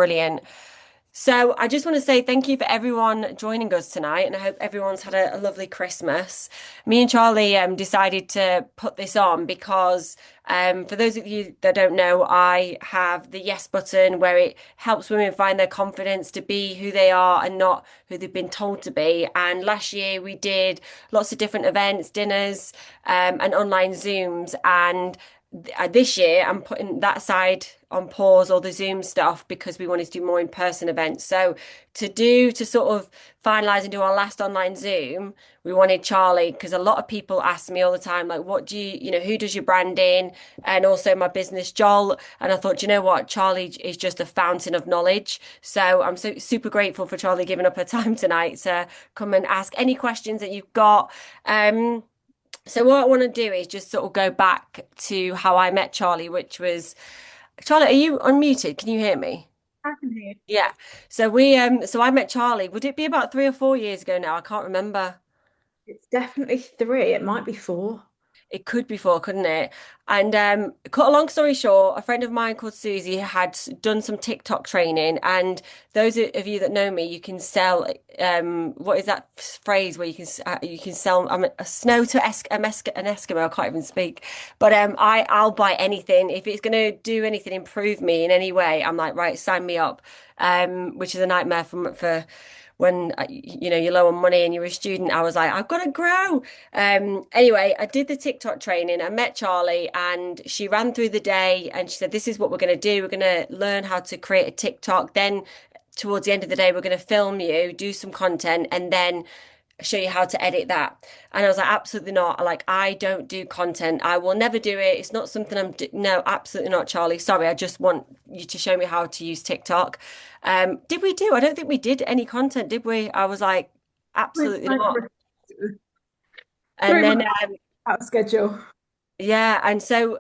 Brilliant. So I just want to say thank you for everyone joining us tonight, and I hope everyone's had a lovely Christmas. Me and Charlie decided to put this on because for those of you that don't know, I have the yes button where it helps women find their confidence to be who they are and not who they've been told to be. And last year we did lots of different events, dinners, and online Zooms, and this year I'm putting that side on pause, all the Zoom stuff, because we wanted to do more in-person events. So to sort of finalize and do our last online Zoom, we wanted Charlie, because a lot of people ask me all the time, like, what do you know, who does your branding? And also my business, Joel. And I thought, you know what, Charlie is just a fountain of knowledge. So I'm so super grateful for Charlie giving up her time tonight to come and ask any questions that you've got. So what I want to do is just sort of go back to how I met Charlie, which was Charlie, are you unmuted? Can you hear me? I can hear. Yeah. So I met Charlie. Would it be about 3 or 4 years ago now? I can't remember. It's definitely three. It might be four. It could be four, couldn't it? And cut a long story short, a friend of mine called Susie had done some TikTok training, and those of you that know me, you can sell. What is that phrase where you can sell a snow to an Eskimo? I can't even speak, but I'll buy anything if it's going to do anything, improve me in any way. I'm like, right, sign me up. Which is a nightmare for when you're low on money and you're a student. I was like, I've got to grow. Anyway, I did the TikTok training. I met Charlie and she ran through the day and she said, this is what we're going to do. We're going to learn how to create a TikTok. Then towards the end of the day, we're going to film you, do some content, and then show you how to edit that. And I was like, absolutely not. Like, I don't do content. I will never do it. It's not something no, absolutely not, Charlie. Sorry. I just want you to show me how to use TikTok. Did we do? I don't think we did any content, did we? I was like, absolutely not. And Three then months out of schedule. yeah, and so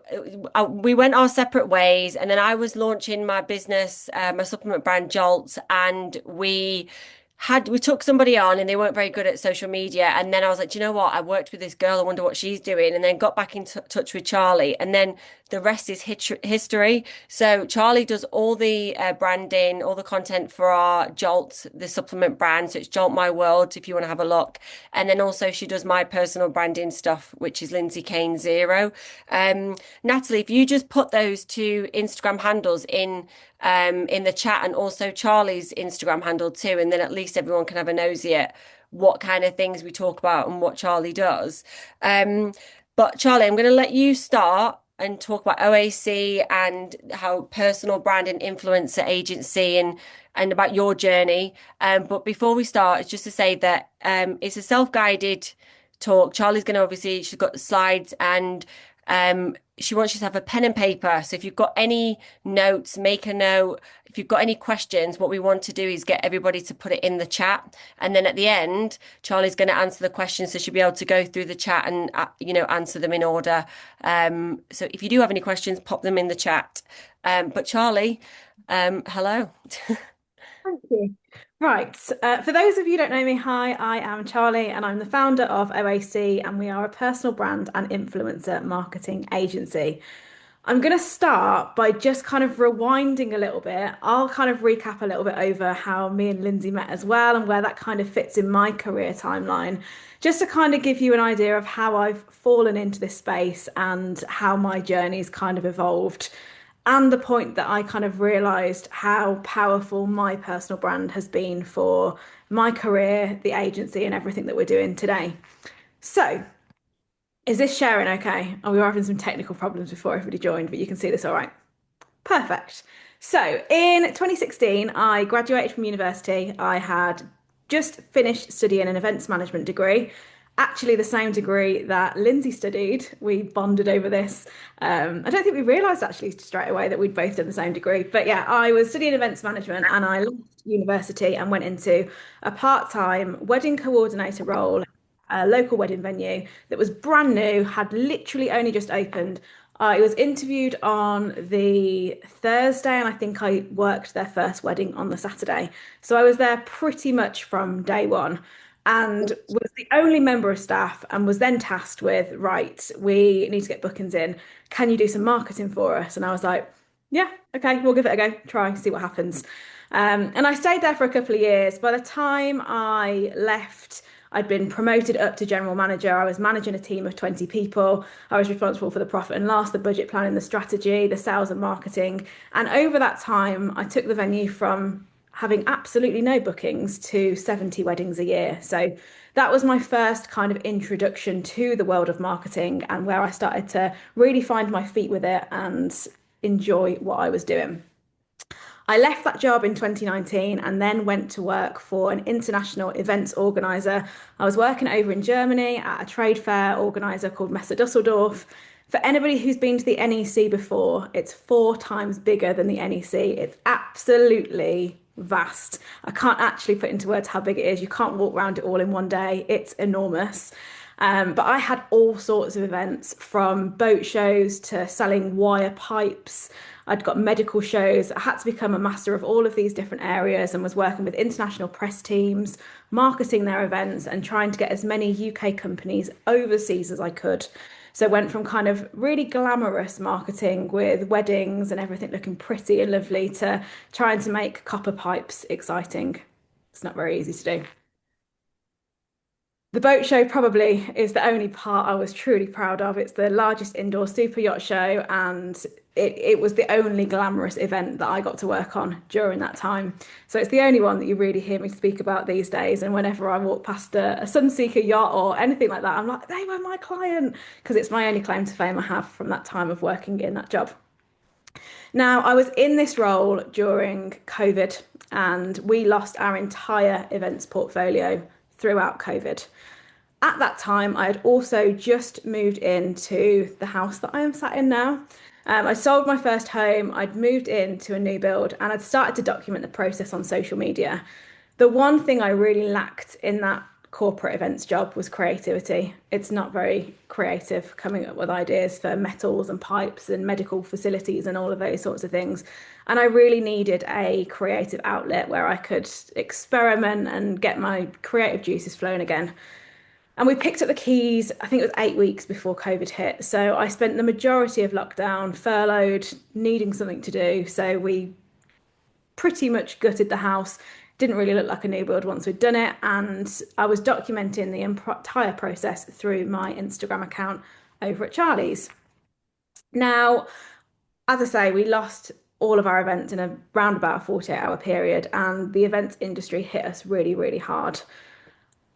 we went our separate ways, and then I was launching my business, my supplement brand Jolt, and we took somebody on, and they weren't very good at social media. And then I was like, do you know what? I worked with this girl. I wonder what she's doing. And then got back in t touch with Charlie, and then the rest is history. So Charlie does all the branding, all the content for our Jolt, the supplement brand. So it's Jolt My World, if you want to have a look. And then also she does my personal branding stuff, which is Lindsey Kane Zero. Natalie, if you just put those two Instagram handles in the chat, and also Charlie's Instagram handle too, and then at least everyone can have a nosy at what kind of things we talk about and what Charlie does. Um, but Charlie, I'm going to let you start and talk about OAC and how personal brand and influencer agency and about your journey. But before we start, it's just to say that it's a self-guided talk. Charlie's going to obviously, she's got the slides, and she wants you to have a pen and paper. So if you've got any notes, make a note. If you've got any questions, what we want to do is get everybody to put it in the chat. And then at the end, Charlie's going to answer the questions. So she'll be able to go through the chat and, answer them in order. So if you do have any questions, pop them in the chat. But Charlie, hello. Thank you. Right. For those of you who don't know me, hi, I am Charlie and I'm the founder of OAC and we are a personal brand and influencer marketing agency. I'm going to start by just kind of rewinding a little bit. I'll kind of recap a little bit over how me and Lindsay met as well and where that kind of fits in my career timeline, just to kind of give you an idea of how I've fallen into this space and how my journey's kind of evolved. And the point that I kind of realized how powerful my personal brand has been for my career, the agency, and everything that we're doing today. So, is this sharing okay? Oh, we were having some technical problems before everybody joined, but you can see this all right. Perfect. So, in 2016, I graduated from university. I had just finished studying an events management degree, actually the same degree that Lindsay studied. We bonded over this. I don't think we realised actually straight away that we'd both done the same degree. But yeah, I was studying events management and I left university and went into a part-time wedding coordinator role, a local wedding venue that was brand new, had literally only just opened. I was interviewed on the Thursday, and I think I worked their first wedding on the Saturday. So I was there pretty much from day one and was the only member of staff and was then tasked with, right, we need to get bookings in. Can you do some marketing for us? And I was like, Yeah, okay, we'll give it a go. Try, see what happens. And I stayed there for a couple of years. By the time I left, I'd been promoted up to general manager. I was managing a team of 20 people. I was responsible for the profit and loss, the budget planning, the strategy, the sales and marketing. And over that time, I took the venue from having absolutely no bookings to 70 weddings a year. So that was my first kind of introduction to the world of marketing and where I started to really find my feet with it and enjoy what I was doing. I left that job in 2019 and then went to work for an international events organizer. I was working over in Germany at a trade fair organizer called Messe Dusseldorf. For anybody who's been to the NEC before, it's 4 times bigger than the NEC. It's absolutely vast. I can't actually put into words how big it is. You can't walk around it all in one day. It's enormous. But I had all sorts of events from boat shows to selling wire pipes. I'd got medical shows. I had to become a master of all of these different areas and was working with international press teams, marketing their events and trying to get as many UK companies overseas as I could. So it went from kind of really glamorous marketing with weddings and everything looking pretty and lovely to trying to make copper pipes exciting. It's not very easy to do. The boat show probably is the only part I was truly proud of. It's the largest indoor super yacht show, and it was the only glamorous event that I got to work on during that time. So it's the only one that you really hear me speak about these days. And whenever I walk past a Sunseeker yacht or anything like that, I'm like, they were my client, because it's my only claim to fame I have from that time of working in that job. Now, I was in this role during COVID, and we lost our entire events portfolio throughout COVID. At that time, I had also just moved into the house that I am sat in now. I sold my first home, I'd moved into a new build, and I'd started to document the process on social media. The one thing I really lacked in that corporate events job was creativity. It's not very creative coming up with ideas for metals and pipes and medical facilities and all of those sorts of things. And I really needed a creative outlet where I could experiment and get my creative juices flowing again. And we picked up the keys, I think it was 8 weeks before COVID hit. So I spent the majority of lockdown furloughed, needing something to do. So we pretty much gutted the house. Didn't really look like a new build once we'd done it. And I was documenting the entire process through my Instagram account over at Charlie's. Now, as I say, we lost all of our events in a round about a 48-hour period, and the events industry hit us really, really hard.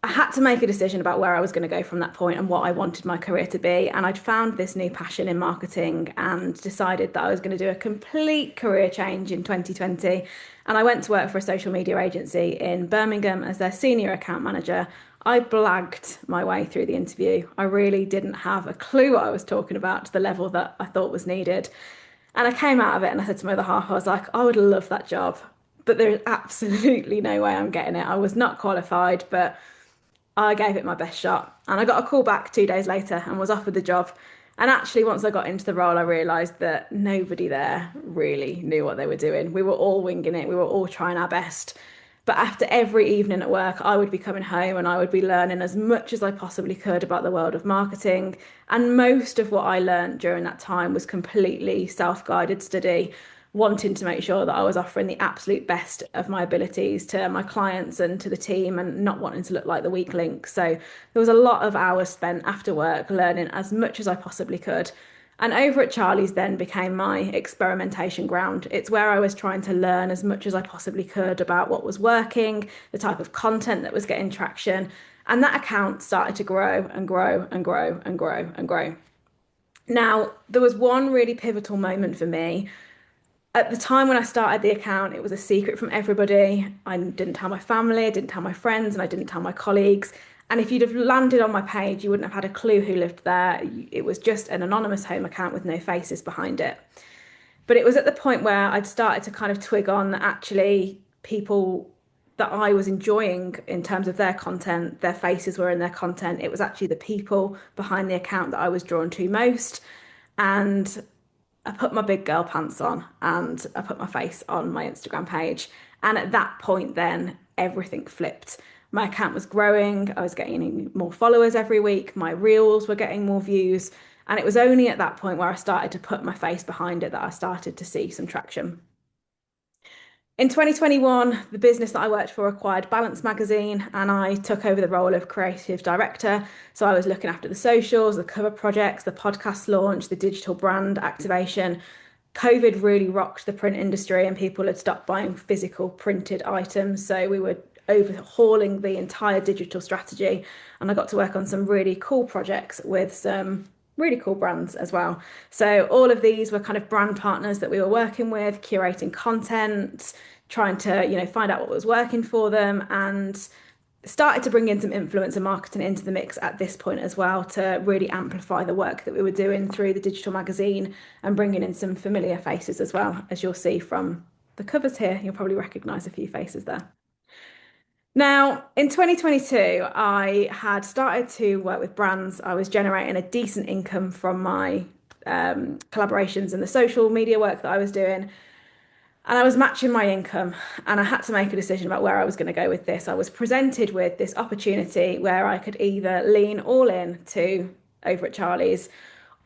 I had to make a decision about where I was going to go from that point and what I wanted my career to be. And I'd found this new passion in marketing and decided that I was going to do a complete career change in 2020. And I went to work for a social media agency in Birmingham as their senior account manager. I blagged my way through the interview. I really didn't have a clue what I was talking about to the level that I thought was needed. And I came out of it and I said to my other half, I was like, I would love that job, but there is absolutely no way I'm getting it. I was not qualified, but I gave it my best shot. And I got a call back 2 days later and was offered the job. And actually, once I got into the role, I realised that nobody there really knew what they were doing. We were all winging it, we were all trying our best. But after every evening at work, I would be coming home and I would be learning as much as I possibly could about the world of marketing. And most of what I learned during that time was completely self-guided study, wanting to make sure that I was offering the absolute best of my abilities to my clients and to the team and not wanting to look like the weak link. So there was a lot of hours spent after work learning as much as I possibly could. And over at Charlie's then became my experimentation ground. It's where I was trying to learn as much as I possibly could about what was working, the type of content that was getting traction. And that account started to grow and grow and grow and grow and grow. Now, there was one really pivotal moment for me. At the time when I started the account, it was a secret from everybody. I didn't tell my family, I didn't tell my friends, and I didn't tell my colleagues. And if you'd have landed on my page, you wouldn't have had a clue who lived there. It was just an anonymous home account with no faces behind it. But it was at the point where I'd started to kind of twig on that actually people that I was enjoying in terms of their content, their faces were in their content. It was actually the people behind the account that I was drawn to most. And I put my big girl pants on and I put my face on my Instagram page. And at that point, then everything flipped. My account was growing. I was getting more followers every week. My reels were getting more views. And it was only at that point where I started to put my face behind it that I started to see some traction. In 2021, the business that I worked for acquired Balance magazine, and I took over the role of creative director. So I was looking after the socials, the cover projects, the podcast launch, the digital brand activation. COVID really rocked the print industry, and people had stopped buying physical printed items. So we were overhauling the entire digital strategy, and I got to work on some really cool projects with some really cool brands as well. So all of these were kind of brand partners that we were working with, curating content, trying to, find out what was working for them, and started to bring in some influencer marketing into the mix at this point as well to really amplify the work that we were doing through the digital magazine and bringing in some familiar faces as well, as you'll see from the covers here. You'll probably recognize a few faces there. Now, in 2022, I had started to work with brands. I was generating a decent income from my collaborations and the social media work that I was doing. And I was matching my income, and I had to make a decision about where I was going to go with this. I was presented with this opportunity where I could either lean all in to over at Charlie's,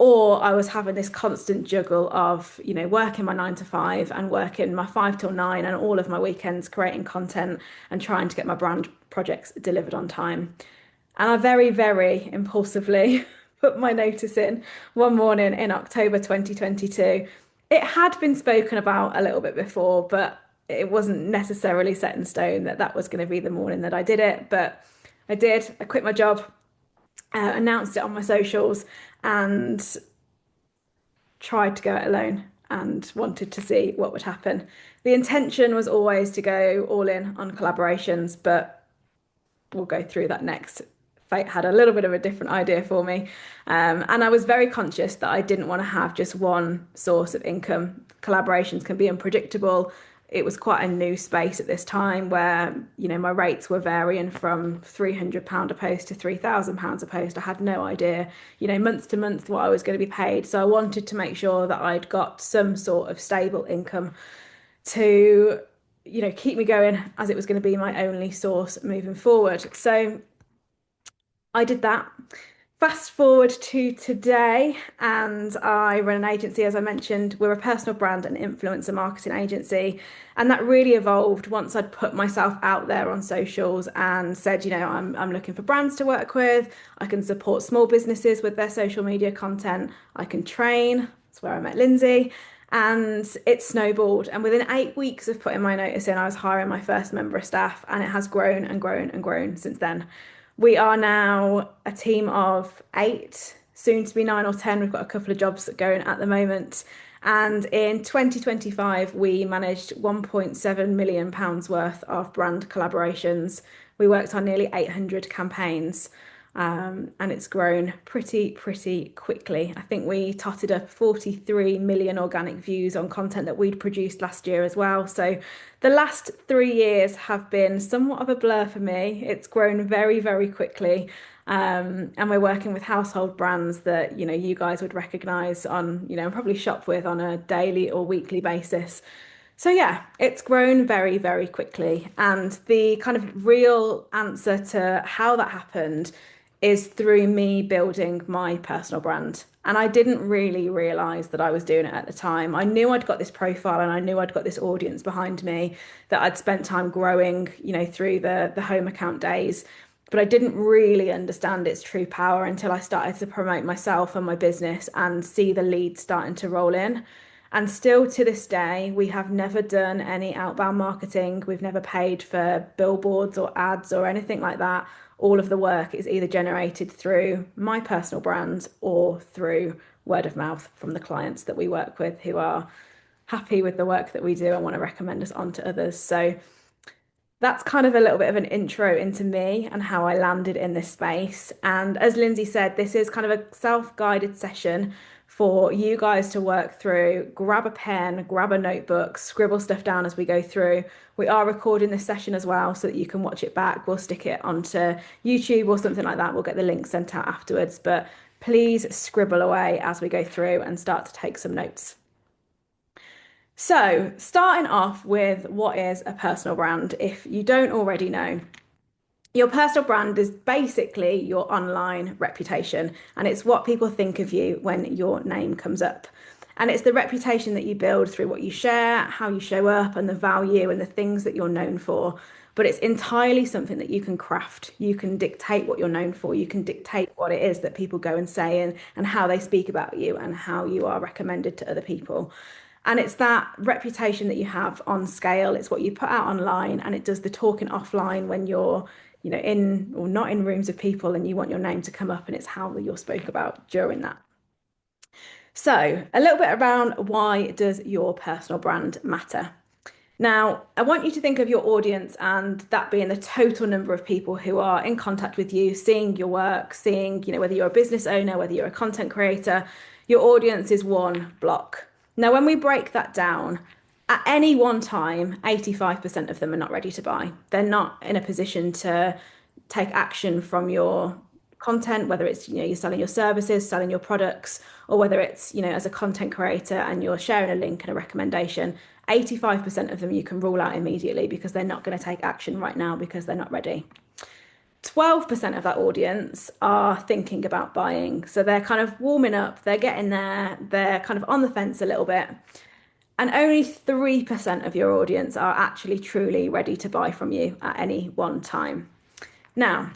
or I was having this constant juggle of, working my 9 to 5 and working my 5 till 9 and all of my weekends creating content and trying to get my brand projects delivered on time. And I very, very impulsively put my notice in one morning in October 2022. It had been spoken about a little bit before, but it wasn't necessarily set in stone that that was going to be the morning that I did it. But I did. I quit my job, announced it on my socials, and tried to go it alone and wanted to see what would happen. The intention was always to go all in on collaborations, but we'll go through that next. Fate had a little bit of a different idea for me. And I was very conscious that I didn't want to have just one source of income. Collaborations can be unpredictable. It was quite a new space at this time where, my rates were varying from £300 a post to £3,000 a post. I had no idea, month to month what I was going to be paid. So I wanted to make sure that I'd got some sort of stable income to, keep me going, as it was going to be my only source moving forward. So I did that. Fast forward to today, and I run an agency, as I mentioned. We're a personal brand and influencer marketing agency. And that really evolved once I'd put myself out there on socials and said, I'm looking for brands to work with. I can support small businesses with their social media content. I can train. That's where I met Lindsay. And it snowballed. And within 8 weeks of putting my notice in, I was hiring my first member of staff, and it has grown and grown and grown since then. We are now a team of 8, soon to be 9 or 10. We've got a couple of jobs going at the moment. And in 2025, we managed £1.7 million worth of brand collaborations. We worked on nearly 800 campaigns. And it's grown pretty quickly. I think we totted up 43 million organic views on content that we'd produced last year as well. So the last 3 years have been somewhat of a blur for me. It's grown very, very quickly. And we're working with household brands that, you guys would recognize on, and probably shop with on a daily or weekly basis. So yeah, it's grown very, very quickly. And the kind of real answer to how that happened is through me building my personal brand. And I didn't really realize that I was doing it at the time. I knew I'd got this profile and I knew I'd got this audience behind me that I'd spent time growing, through the home account days. But I didn't really understand its true power until I started to promote myself and my business and see the leads starting to roll in. And still to this day, we have never done any outbound marketing. We've never paid for billboards or ads or anything like that. All of the work is either generated through my personal brand or through word of mouth from the clients that we work with who are happy with the work that we do and want to recommend us on to others. So that's kind of a little bit of an intro into me and how I landed in this space. And as Lindsay said, this is kind of a self-guided session for you guys to work through. Grab a pen, grab a notebook, scribble stuff down as we go through. We are recording this session as well so that you can watch it back. We'll stick it onto YouTube or something like that. We'll get the link sent out afterwards. But please scribble away as we go through and start to take some notes. So, starting off with what is a personal brand, if you don't already know. Your personal brand is basically your online reputation, and it's what people think of you when your name comes up. And it's the reputation that you build through what you share, how you show up, and the value and the things that you're known for. But it's entirely something that you can craft. You can dictate what you're known for. You can dictate what it is that people go and say and how they speak about you and how you are recommended to other people. And it's that reputation that you have on scale. It's what you put out online, and it does the talking offline when you're, in or not in rooms of people and you want your name to come up, and it's how you're spoke about during that. So, a little bit around why does your personal brand matter? Now, I want you to think of your audience and that being the total number of people who are in contact with you, seeing your work, seeing, whether you're a business owner, whether you're a content creator, your audience is one block. Now, when we break that down, at any one time, 85% of them are not ready to buy. They're not in a position to take action from your content, whether it's, you're selling your services, selling your products, or whether it's, as a content creator and you're sharing a link and a recommendation. 85% of them you can rule out immediately because they're not going to take action right now because they're not ready. 12% of that audience are thinking about buying. So they're kind of warming up, they're getting there, they're kind of on the fence a little bit. And only 3% of your audience are actually truly ready to buy from you at any one time. Now,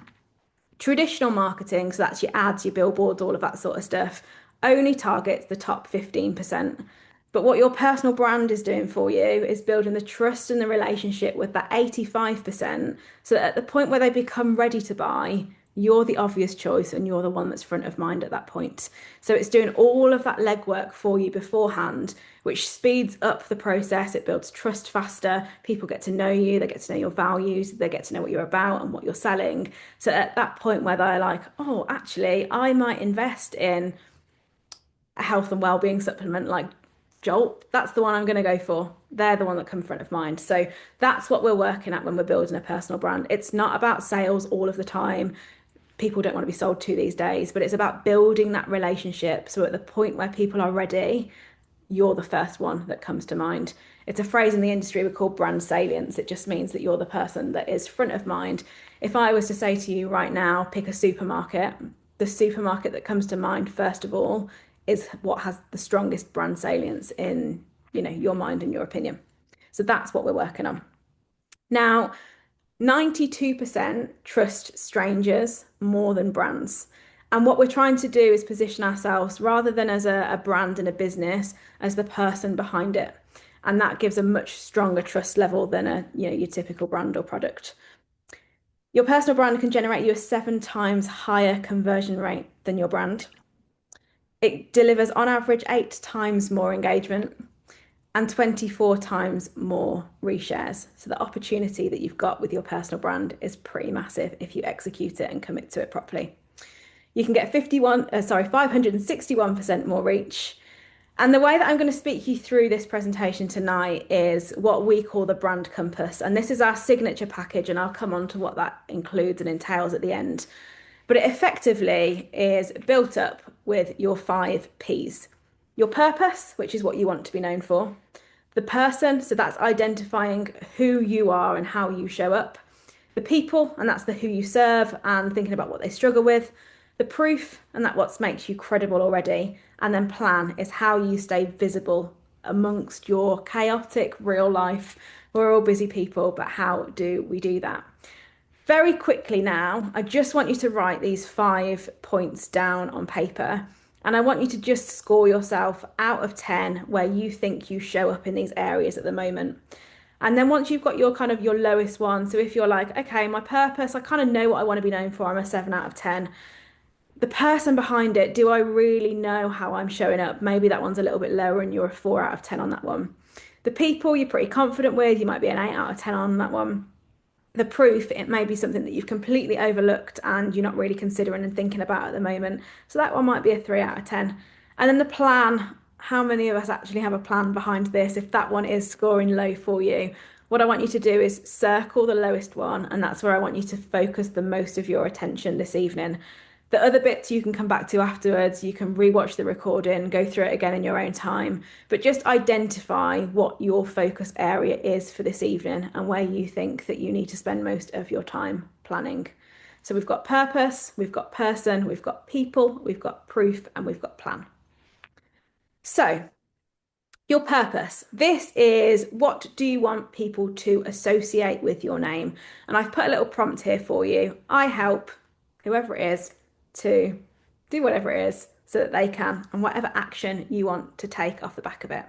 traditional marketing, so that's your ads, your billboards, all of that sort of stuff, only targets the top 15%. But what your personal brand is doing for you is building the trust and the relationship with that 85%, so that at the point where they become ready to buy, you're the obvious choice and you're the one that's front of mind at that point. So it's doing all of that legwork for you beforehand, which speeds up the process. It builds trust faster. People get to know you, they get to know your values, they get to know what you're about and what you're selling. So at that point where they're like, oh, actually, I might invest in a health and well-being supplement like Jolt, that's the one I'm going to go for. They're the one that come front of mind. So that's what we're working at when we're building a personal brand. It's not about sales all of the time. People don't want to be sold to these days, but it's about building that relationship. So at the point where people are ready, you're the first one that comes to mind. It's a phrase in the industry we call brand salience. It just means that you're the person that is front of mind. If I was to say to you right now, pick a supermarket, the supermarket that comes to mind first of all is what has the strongest brand salience in, your mind and your opinion. So that's what we're working on. Now, 92% trust strangers more than brands. And what we're trying to do is position ourselves rather than as a brand and a business, as the person behind it. And that gives a much stronger trust level than your typical brand or product. Your personal brand can generate you a 7 times higher conversion rate than your brand. It delivers on average 8 times more engagement and 24 times more reshares. So the opportunity that you've got with your personal brand is pretty massive if you execute it and commit to it properly. You can get 561% more reach. And the way that I'm going to speak you through this presentation tonight is what we call the brand compass. And this is our signature package, and I'll come on to what that includes and entails at the end. But it effectively is built up with your 5 Ps. Your purpose, which is what you want to be known for. The person, so that's identifying who you are and how you show up. The people, and that's the who you serve and thinking about what they struggle with. The proof, and that's what makes you credible already. And then plan is how you stay visible amongst your chaotic real life. We're all busy people, but how do we do that? Very quickly now, I just want you to write these 5 points down on paper. And I want you to just score yourself out of 10 where you think you show up in these areas at the moment. And then once you've got your kind of your lowest one, so if you're like, okay, my purpose, I kind of know what I want to be known for, I'm a 7 out of 10. The person behind it, do I really know how I'm showing up? Maybe that one's a little bit lower and you're a 4 out of 10 on that one. The people you're pretty confident with, you might be an 8 out of 10 on that one. The proof, it may be something that you've completely overlooked and you're not really considering and thinking about at the moment. So that one might be a 3 out of 10. And then the plan, how many of us actually have a plan behind this? If that one is scoring low for you, what I want you to do is circle the lowest one, and that's where I want you to focus the most of your attention this evening. The other bits you can come back to afterwards. You can rewatch the recording, go through it again in your own time, but just identify what your focus area is for this evening and where you think that you need to spend most of your time planning. So we've got purpose, we've got person, we've got people, we've got proof, and we've got plan. So your purpose. This is what do you want people to associate with your name? And I've put a little prompt here for you. I help whoever it is to do whatever it is so that they can, and whatever action you want to take off the back of it.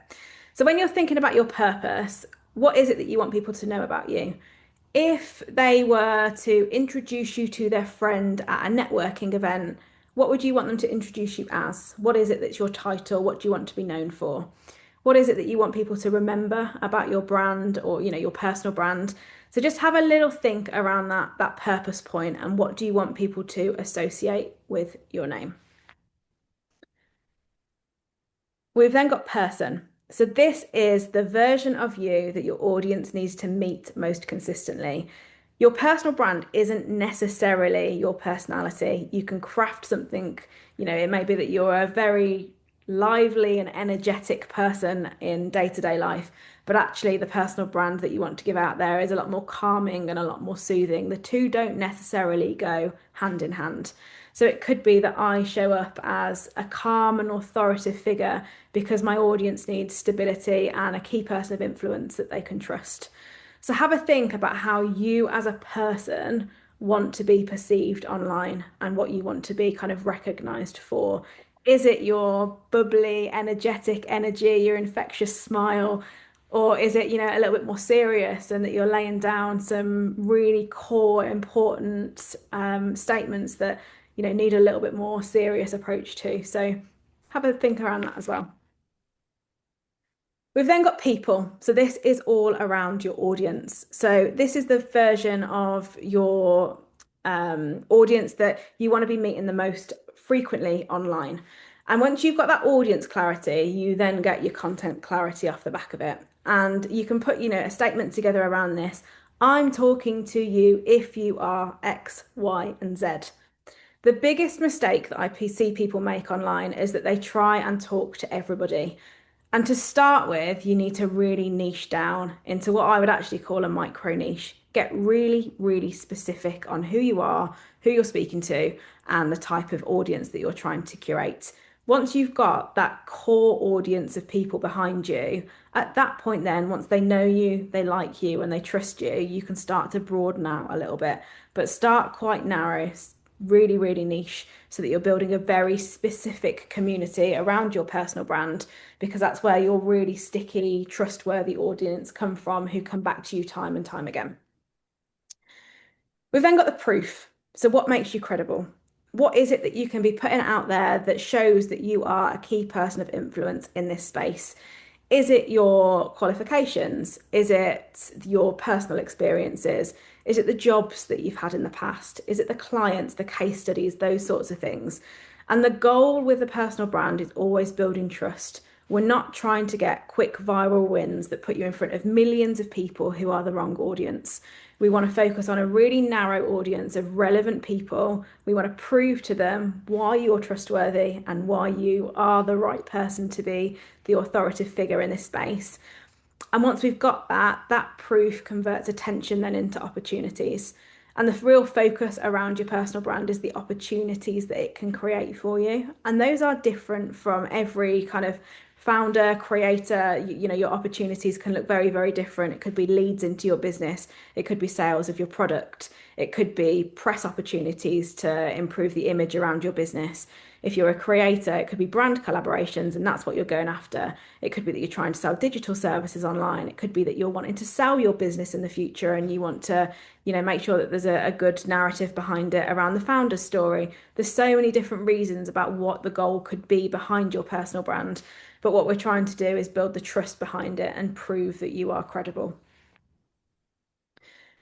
So when you're thinking about your purpose, what is it that you want people to know about you? If they were to introduce you to their friend at a networking event, what would you want them to introduce you as? What is it that's your title? What do you want to be known for? What is it that you want people to remember about your brand or, your personal brand? So just have a little think around that purpose point and what do you want people to associate with your name? We've then got person. So this is the version of you that your audience needs to meet most consistently. Your personal brand isn't necessarily your personality. You can craft something, it may be that you're a very lively and energetic person in day-to-day life, but actually the personal brand that you want to give out there is a lot more calming and a lot more soothing. The two don't necessarily go hand in hand. So it could be that I show up as a calm and authoritative figure because my audience needs stability and a key person of influence that they can trust. So have a think about how you as a person want to be perceived online and what you want to be kind of recognized for. Is it your bubbly, energetic energy, your infectious smile? Or is it, a little bit more serious and that you're laying down some really core, important statements that, need a little bit more serious approach to? So have a think around that as well. We've then got people. So this is all around your audience. So this is the version of your audience that you want to be meeting the most frequently online. And once you've got that audience clarity, you then get your content clarity off the back of it. And you can put, a statement together around this. I'm talking to you if you are X, Y, and Z. The biggest mistake that I see people make online is that they try and talk to everybody. And to start with, you need to really niche down into what I would actually call a micro niche. Get really, really specific on who you are, who you're speaking to, and the type of audience that you're trying to curate. Once you've got that core audience of people behind you, at that point, then, once they know you, they like you, and they trust you, you can start to broaden out a little bit. But start quite narrow, really, really niche, so that you're building a very specific community around your personal brand, because that's where your really sticky, trustworthy audience come from who come back to you time and time again. We've then got the proof. So, what makes you credible? What is it that you can be putting out there that shows that you are a key person of influence in this space? Is it your qualifications? Is it your personal experiences? Is it the jobs that you've had in the past? Is it the clients, the case studies, those sorts of things? And the goal with a personal brand is always building trust. We're not trying to get quick viral wins that put you in front of millions of people who are the wrong audience. We want to focus on a really narrow audience of relevant people. We want to prove to them why you're trustworthy and why you are the right person to be the authoritative figure in this space. And once we've got that proof converts attention then into opportunities. And the real focus around your personal brand is the opportunities that it can create for you. And those are different from every kind of founder, creator. Your opportunities can look very, very different. It could be leads into your business. It could be sales of your product. It could be press opportunities to improve the image around your business. If you're a creator, it could be brand collaborations, and that's what you're going after. It could be that you're trying to sell digital services online. It could be that you're wanting to sell your business in the future and you want to, make sure that there's a good narrative behind it around the founder's story. There's so many different reasons about what the goal could be behind your personal brand. But what we're trying to do is build the trust behind it and prove that you are credible.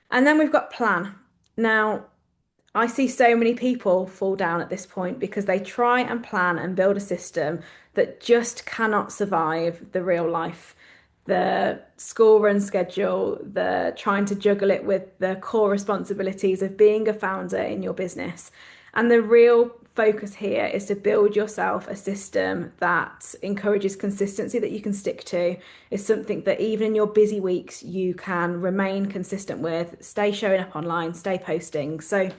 And then we've got plan. Now, I see so many people fall down at this point because they try and plan and build a system that just cannot survive the real life, the school run schedule, the trying to juggle it with the core responsibilities of being a founder in your business. And the real focus here is to build yourself a system that encourages consistency that you can stick to, is something that even in your busy weeks you can remain consistent with, stay showing up online, stay posting. So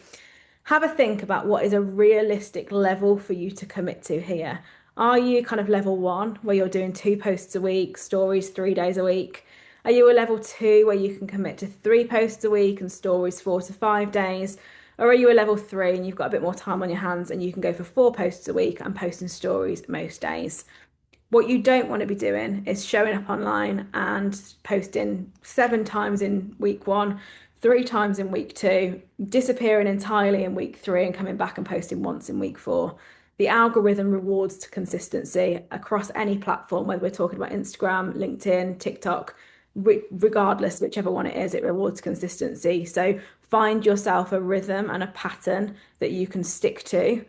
have a think about what is a realistic level for you to commit to here. Are you kind of level one, where you're doing 2 posts a week, stories 3 days a week? Are you a level two, where you can commit to 3 posts a week and stories 4 to 5 days? Or are you a level three and you've got a bit more time on your hands and you can go for 4 posts a week and posting stories most days? What you don't want to be doing is showing up online and posting 7 times in week one, 3 times in week two, disappearing entirely in week three, and coming back and posting once in week four. The algorithm rewards consistency across any platform, whether we're talking about Instagram, LinkedIn, TikTok, regardless, whichever one it is, it rewards consistency. So find yourself a rhythm and a pattern that you can stick to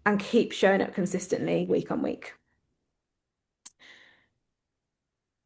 and keep showing up consistently week on week.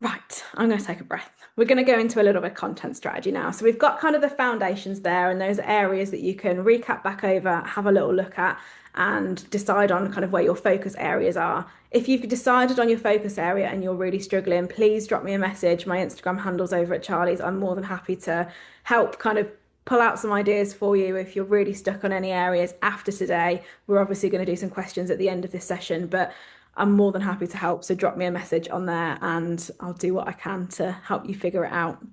Right, I'm going to take a breath. We're going to go into a little bit of content strategy now. So we've got kind of the foundations there and those areas that you can recap back over, have a little look at, and decide on kind of where your focus areas are. If you've decided on your focus area and you're really struggling, please drop me a message. My Instagram handle's over at Charlie's. I'm more than happy to help kind of pull out some ideas for you if you're really stuck on any areas after today. We're obviously going to do some questions at the end of this session, but I'm more than happy to help. So drop me a message on there and I'll do what I can to help you figure it out.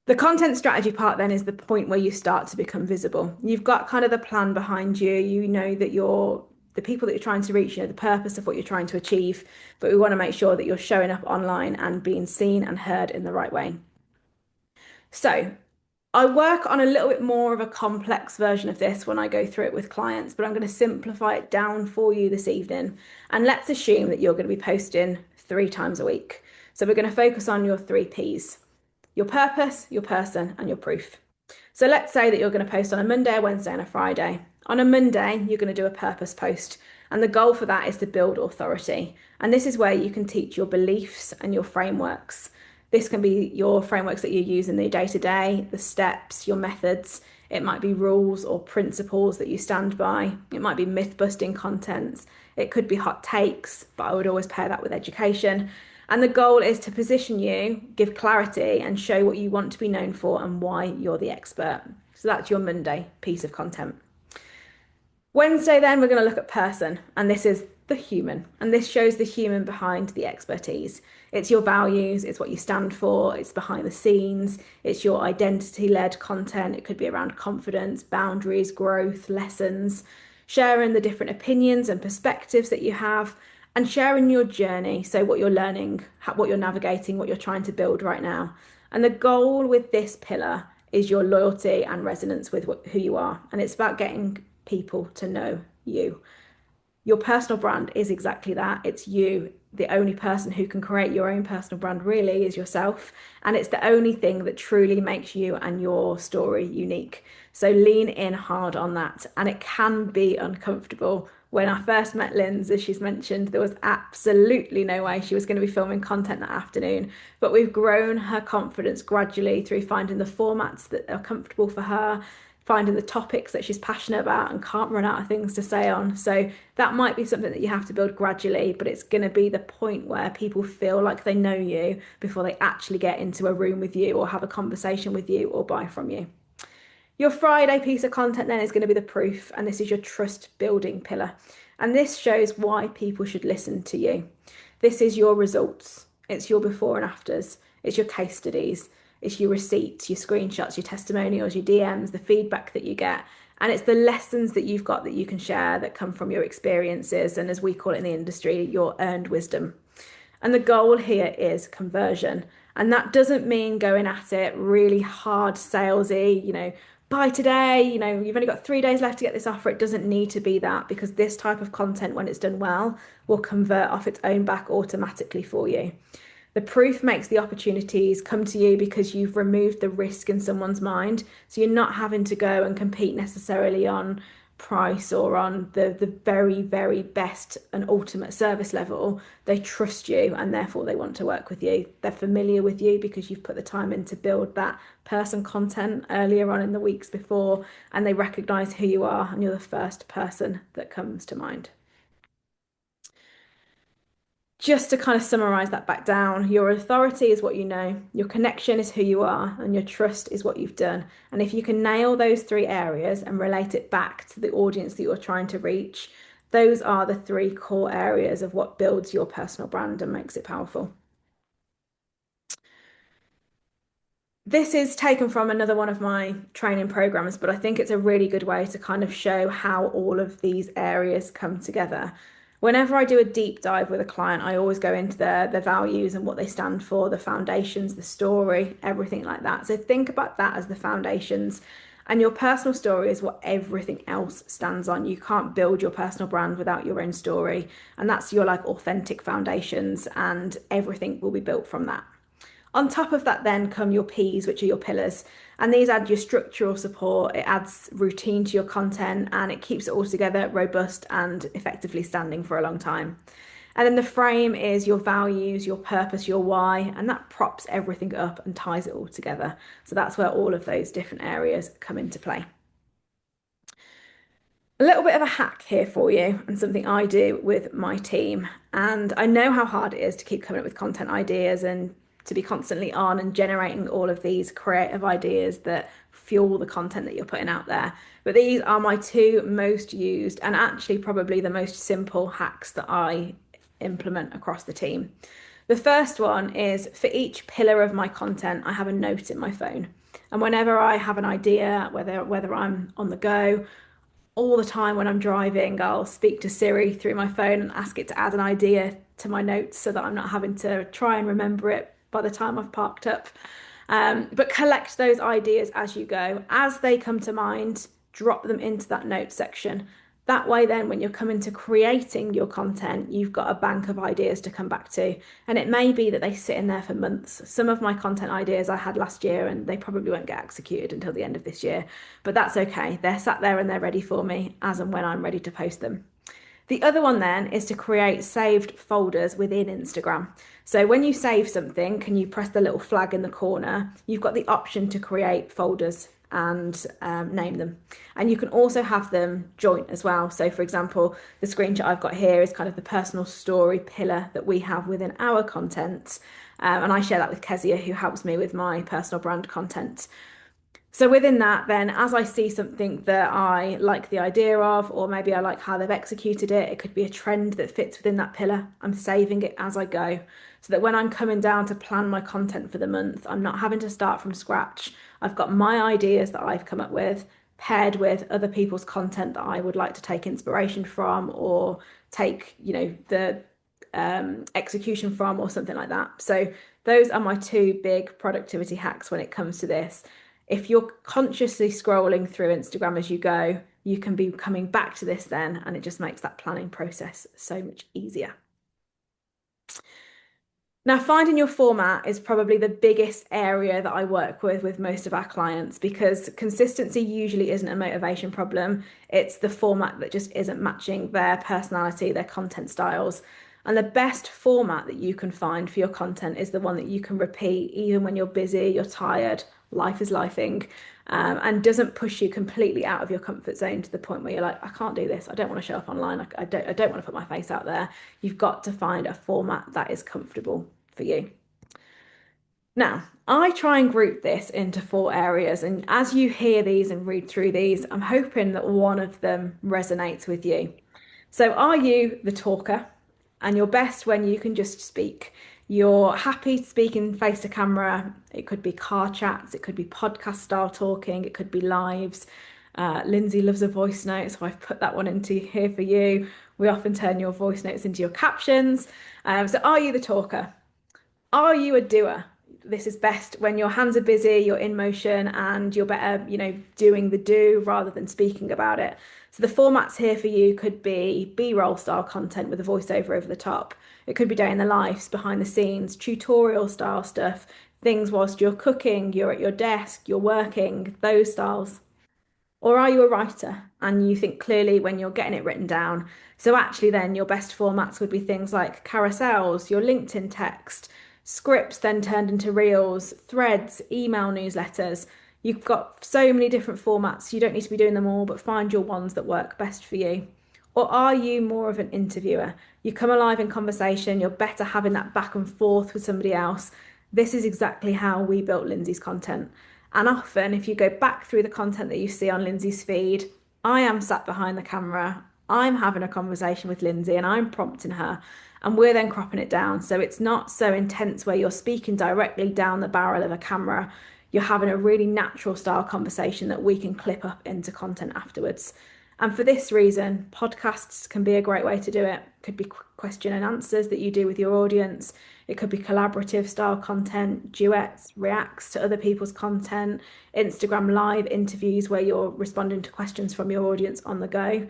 The content strategy part then is the point where you start to become visible. You've got kind of the plan behind you. You know that the people that you're trying to reach, you know, the purpose of what you're trying to achieve, but we want to make sure that you're showing up online and being seen and heard in the right way. So I work on a little bit more of a complex version of this when I go through it with clients, but I'm going to simplify it down for you this evening. And let's assume that you're going to be posting 3 times a week. So we're going to focus on your 3 Ps: your purpose, your person, and your proof. So let's say that you're going to post on a Monday, a Wednesday, and a Friday. On a Monday, you're going to do a purpose post. And the goal for that is to build authority. And this is where you can teach your beliefs and your frameworks. This can be your frameworks that you use in the day to day, the steps, your methods. It might be rules or principles that you stand by. It might be myth busting contents. It could be hot takes, but I would always pair that with education. And the goal is to position you, give clarity, and show what you want to be known for and why you're the expert. So that's your Monday piece of content. Wednesday, then we're going to look at person, and this is the human, and this shows the human behind the expertise. It's your values, it's what you stand for, it's behind the scenes, it's your identity-led content. It could be around confidence, boundaries, growth, lessons, sharing the different opinions and perspectives that you have, and sharing your journey. So what you're learning, what you're navigating, what you're trying to build right now. And the goal with this pillar is your loyalty and resonance with who you are. And it's about getting people to know you. Your personal brand is exactly that. It's you. The only person who can create your own personal brand really is yourself. And it's the only thing that truly makes you and your story unique. So lean in hard on that. And it can be uncomfortable. When I first met Linz, as she's mentioned, there was absolutely no way she was going to be filming content that afternoon. But we've grown her confidence gradually through finding the formats that are comfortable for her, finding the topics that she's passionate about and can't run out of things to say on. So that might be something that you have to build gradually, but it's going to be the point where people feel like they know you before they actually get into a room with you or have a conversation with you or buy from you. Your Friday piece of content then is going to be the proof, and this is your trust building pillar. And this shows why people should listen to you. This is your results. It's your before and afters. It's your case studies. It's your receipts, your screenshots, your testimonials, your DMs, the feedback that you get. And it's the lessons that you've got that you can share that come from your experiences. And as we call it in the industry, your earned wisdom. And the goal here is conversion. And that doesn't mean going at it really hard, salesy, buy today, you've only got 3 days left to get this offer. It doesn't need to be that, because this type of content, when it's done well, will convert off its own back automatically for you. The proof makes the opportunities come to you because you've removed the risk in someone's mind. So you're not having to go and compete necessarily on price or on the very, very best and ultimate service level. They trust you and therefore they want to work with you. They're familiar with you because you've put the time in to build that person content earlier on in the weeks before, and they recognize who you are and you're the first person that comes to mind. Just to kind of summarize that back down, your authority is what you know, your connection is who you are, and your trust is what you've done. And if you can nail those three areas and relate it back to the audience that you're trying to reach, those are the three core areas of what builds your personal brand and makes it powerful. This is taken from another one of my training programs, but I think it's a really good way to kind of show how all of these areas come together. Whenever I do a deep dive with a client, I always go into their values and what they stand for, the foundations, the story, everything like that. So think about that as the foundations. And your personal story is what everything else stands on. You can't build your personal brand without your own story. And that's your like authentic foundations, and everything will be built from that. On top of that, then come your P's, which are your pillars. And these add your structural support, it adds routine to your content, and it keeps it all together robust and effectively standing for a long time. And then the frame is your values, your purpose, your why, and that props everything up and ties it all together. So that's where all of those different areas come into play. A little bit of a hack here for you, and something I do with my team. And I know how hard it is to keep coming up with content ideas and to be constantly on and generating all of these creative ideas that fuel the content that you're putting out there. But these are my two most used and actually probably the most simple hacks that I implement across the team. The first one is for each pillar of my content, I have a note in my phone. And whenever I have an idea, whether I'm on the go, all the time when I'm driving, I'll speak to Siri through my phone and ask it to add an idea to my notes so that I'm not having to try and remember it by the time I've parked up. But collect those ideas as you go. As they come to mind, drop them into that notes section. That way, then, when you're coming to creating your content, you've got a bank of ideas to come back to. And it may be that they sit in there for months. Some of my content ideas I had last year, and they probably won't get executed until the end of this year. But that's okay. They're sat there and they're ready for me as and when I'm ready to post them. The other one then is to create saved folders within Instagram. So when you save something, can you press the little flag in the corner? You've got the option to create folders and name them. And you can also have them joint as well. So for example, the screenshot I've got here is kind of the personal story pillar that we have within our content. And I share that with Kezia, who helps me with my personal brand content. So within that, then, as I see something that I like the idea of, or maybe I like how they've executed it, it could be a trend that fits within that pillar. I'm saving it as I go so that when I'm coming down to plan my content for the month, I'm not having to start from scratch. I've got my ideas that I've come up with paired with other people's content that I would like to take inspiration from or take, the execution from or something like that. So those are my two big productivity hacks when it comes to this. If you're consciously scrolling through Instagram as you go, you can be coming back to this then, and it just makes that planning process so much easier. Now, finding your format is probably the biggest area that I work with most of our clients, because consistency usually isn't a motivation problem. It's the format that just isn't matching their personality, their content styles. And the best format that you can find for your content is the one that you can repeat even when you're busy, you're tired, life is lifing, and doesn't push you completely out of your comfort zone to the point where you're like, I can't do this. I don't want to show up online. I don't want to put my face out there. You've got to find a format that is comfortable for you. Now, I try and group this into four areas, and as you hear these and read through these, I'm hoping that one of them resonates with you. So, are you the talker? And you're best when you can just speak. You're happy speaking face to camera. It could be car chats, it could be podcast style talking, it could be lives. Lindsay loves a voice note, so I've put that one into here for you. We often turn your voice notes into your captions. So, are you the talker? Are you a doer? This is best when your hands are busy, you're in motion, and you're better, doing the do rather than speaking about it. So the formats here for you could be B-roll style content with a voiceover over the top. It could be day in the lives, behind the scenes, tutorial style stuff, things whilst you're cooking, you're at your desk, you're working, those styles. Or are you a writer and you think clearly when you're getting it written down? So actually then your best formats would be things like carousels, your LinkedIn text, scripts then turned into reels, threads, email newsletters. You've got so many different formats. You don't need to be doing them all, but find your ones that work best for you. Or are you more of an interviewer? You come alive in conversation, you're better having that back and forth with somebody else. This is exactly how we built Lindsay's content. And often, if you go back through the content that you see on Lindsay's feed, I am sat behind the camera, I'm having a conversation with Lindsay and I'm prompting her, and we're then cropping it down. So it's not so intense where you're speaking directly down the barrel of a camera. You're having a really natural style conversation that we can clip up into content afterwards. And for this reason, podcasts can be a great way to do it. Could be question and answers that you do with your audience. It could be collaborative style content, duets, reacts to other people's content, Instagram live interviews where you're responding to questions from your audience on the go.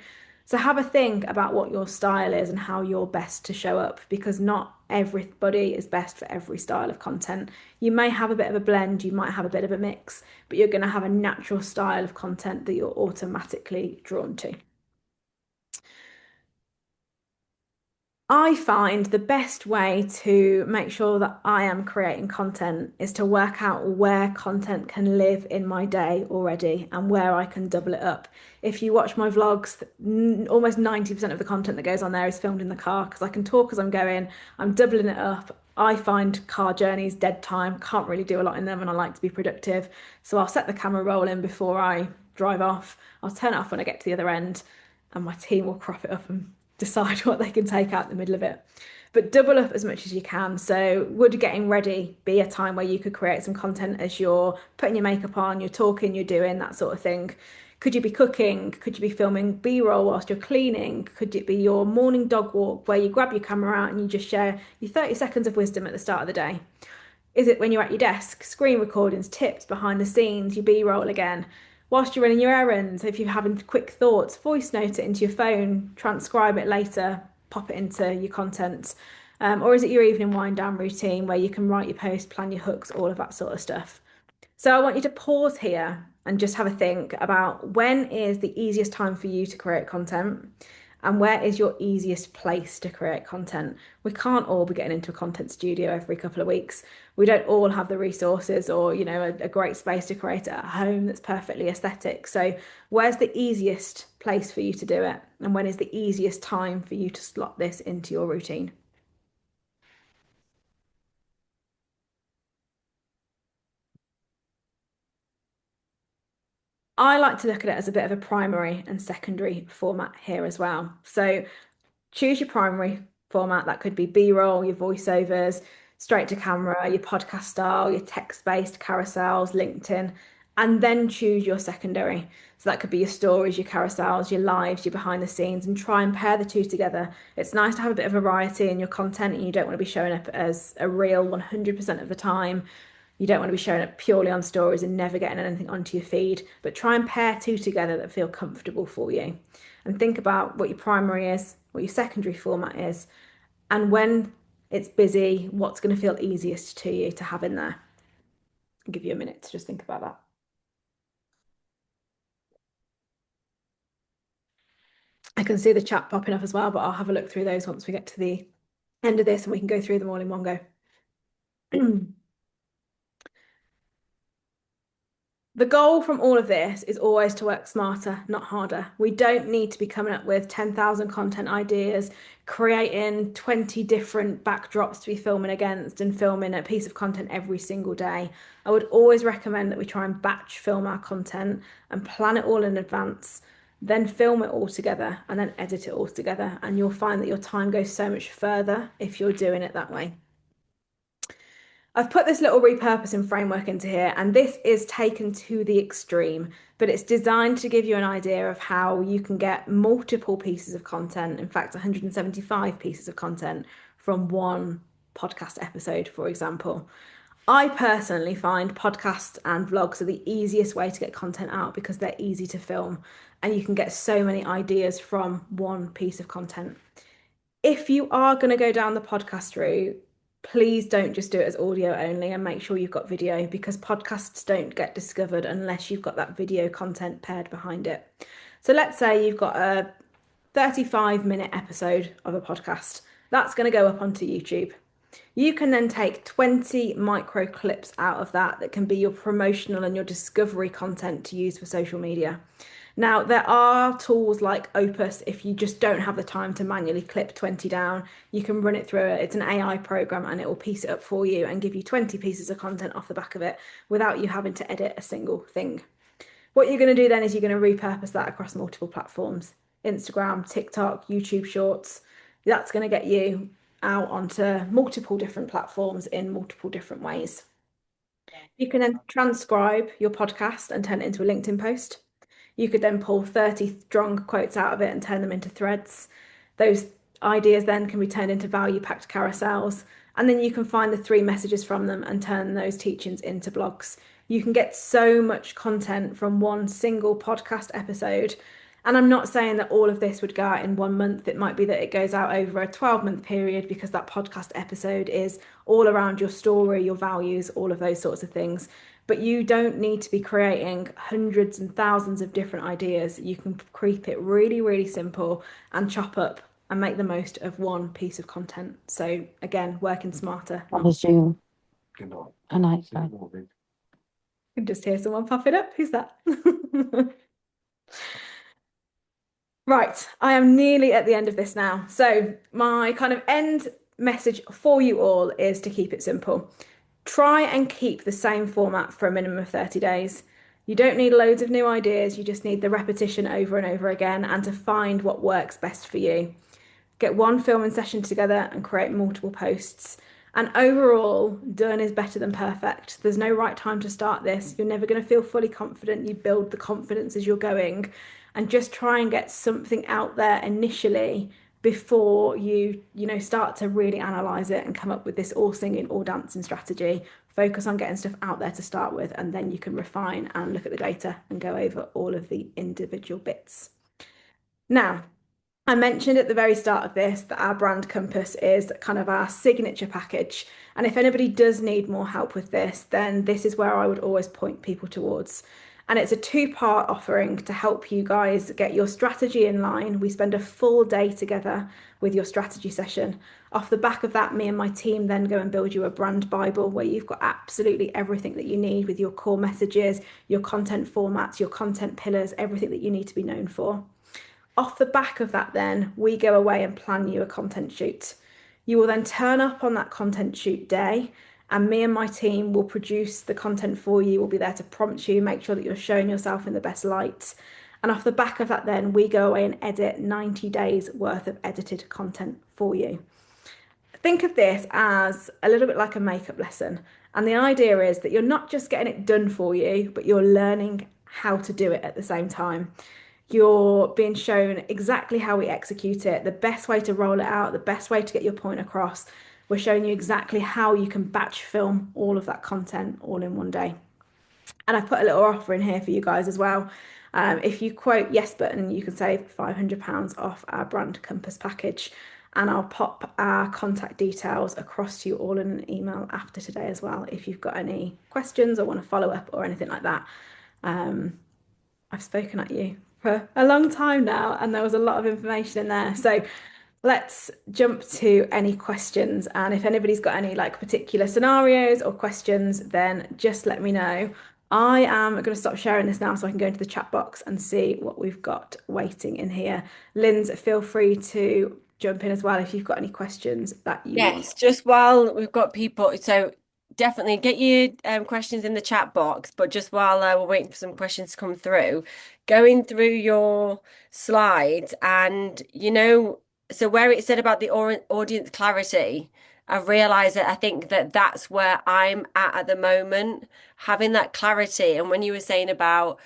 So have a think about what your style is and how you're best to show up because not everybody is best for every style of content. You may have a bit of a blend, you might have a bit of a mix, but you're going to have a natural style of content that you're automatically drawn to. I find the best way to make sure that I am creating content is to work out where content can live in my day already and where I can double it up. If you watch my vlogs, almost 90% of the content that goes on there is filmed in the car because I can talk as I'm going, I'm doubling it up. I find car journeys dead time, can't really do a lot in them, and I like to be productive. So I'll set the camera rolling before I drive off. I'll turn it off when I get to the other end, and my team will crop it up and decide what they can take out in the middle of it. But double up as much as you can. So, would getting ready be a time where you could create some content as you're putting your makeup on, you're talking, you're doing that sort of thing? Could you be cooking? Could you be filming B-roll whilst you're cleaning? Could it be your morning dog walk where you grab your camera out and you just share your 30 seconds of wisdom at the start of the day? Is it when you're at your desk, screen recordings, tips behind the scenes, your B-roll again? Whilst you're running your errands, if you're having quick thoughts, voice note it into your phone, transcribe it later, pop it into your content. Or is it your evening wind down routine where you can write your post, plan your hooks, all of that sort of stuff? So I want you to pause here and just have a think about when is the easiest time for you to create content and where is your easiest place to create content. We can't all be getting into a content studio every couple of weeks. We don't all have the resources or, a great space to create it at home that's perfectly aesthetic. So where's the easiest place for you to do it? And when is the easiest time for you to slot this into your routine? I like to look at it as a bit of a primary and secondary format here as well. So choose your primary format. That could be B-roll, your voiceovers, straight to camera, your podcast style, your text-based carousels, LinkedIn, and then choose your secondary. So that could be your stories, your carousels, your lives, your behind the scenes, and try and pair the two together. It's nice to have a bit of variety in your content, and you don't want to be showing up as a reel 100% of the time. You don't want to be showing up purely on stories and never getting anything onto your feed, but try and pair two together that feel comfortable for you. And think about what your primary is, what your secondary format is, and when it's busy, what's going to feel easiest to you to have in there. I'll give you a minute to just think about that. I can see the chat popping up as well, but I'll have a look through those once we get to the end of this and we can go through them all in one go. The goal from all of this is always to work smarter, not harder. We don't need to be coming up with 10,000 content ideas, creating 20 different backdrops to be filming against and filming a piece of content every single day. I would always recommend that we try and batch film our content and plan it all in advance, then film it all together and then edit it all together. And you'll find that your time goes so much further if you're doing it that way. I've put this little repurposing framework into here, and this is taken to the extreme, but it's designed to give you an idea of how you can get multiple pieces of content, in fact, 175 pieces of content from one podcast episode, for example. I personally find podcasts and vlogs are the easiest way to get content out because they're easy to film and you can get so many ideas from one piece of content. If you are going to go down the podcast route, please don't just do it as audio only and make sure you've got video because podcasts don't get discovered unless you've got that video content paired behind it. So let's say you've got a 35-minute episode of a podcast. That's going to go up onto YouTube. You can then take 20 micro clips out of that that can be your promotional and your discovery content to use for social media. Now, there are tools like Opus if you just don't have the time to manually clip 20 down. You can run it through it. It's an AI program and it will piece it up for you and give you 20 pieces of content off the back of it without you having to edit a single thing. What you're going to do then is you're going to repurpose that across multiple platforms: Instagram, TikTok, YouTube Shorts. That's going to get you out onto multiple different platforms in multiple different ways. You can then transcribe your podcast and turn it into a LinkedIn post. You could then pull 30 strong quotes out of it and turn them into threads. Those ideas then can be turned into value-packed carousels. And then you can find the three messages from them and turn those teachings into blogs. You can get so much content from one single podcast episode. And I'm not saying that all of this would go out in 1 month. It might be that it goes out over a 12-month period because that podcast episode is all around your story, your values, all of those sorts of things. But you don't need to be creating hundreds and thousands of different ideas. You can keep it really, really simple and chop up and make the most of one piece of content. So again, working smarter. On Zoom. A night guy. You can just hear someone pop it up. Who's that? Right, I am nearly at the end of this now. So my kind of end message for you all is to keep it simple. Try and keep the same format for a minimum of 30 days. You don't need loads of new ideas, you just need the repetition over and over again and to find what works best for you. Get one filming session together and create multiple posts. And overall, done is better than perfect. There's no right time to start this. You're never going to feel fully confident. You build the confidence as you're going. And just try and get something out there initially before you start to really analyze it and come up with this all singing, all dancing strategy. Focus on getting stuff out there to start with, and then you can refine and look at the data and go over all of the individual bits. Now, I mentioned at the very start of this that our brand compass is kind of our signature package. And if anybody does need more help with this, then this is where I would always point people towards. And it's a two-part offering to help you guys get your strategy in line. We spend a full day together with your strategy session. Off the back of that, me and my team then go and build you a brand Bible where you've got absolutely everything that you need with your core messages, your content formats, your content pillars, everything that you need to be known for. Off the back of that, then we go away and plan you a content shoot. You will then turn up on that content shoot day, and me and my team will produce the content for you. We'll be there to prompt you, make sure that you're showing yourself in the best light. And off the back of that, then we go away and edit 90 days worth of edited content for you. Think of this as a little bit like a makeup lesson. And the idea is that you're not just getting it done for you, but you're learning how to do it at the same time. You're being shown exactly how we execute it, the best way to roll it out, the best way to get your point across. We're showing you exactly how you can batch film all of that content all in one day. And I've put a little offer in here for you guys as well. If you quote yes button, you can save £500 off our brand compass package. And I'll pop our contact details across to you all in an email after today as well, if you've got any questions or want to follow up or anything like that. I've spoken at you for a long time now, and there was a lot of information in there. So let's jump to any questions. And if anybody's got any like particular scenarios or questions, then just let me know. I am going to stop sharing this now so I can go into the chat box and see what we've got waiting in here. Linz, feel free to jump in as well if you've got any questions that you want. Yes, just while we've got people, so definitely get your questions in the chat box, but just while we're waiting for some questions to come through, going through your slides and, so where it said about the audience clarity, I realized that I think that that's where I'm at the moment, having that clarity. And when you were saying about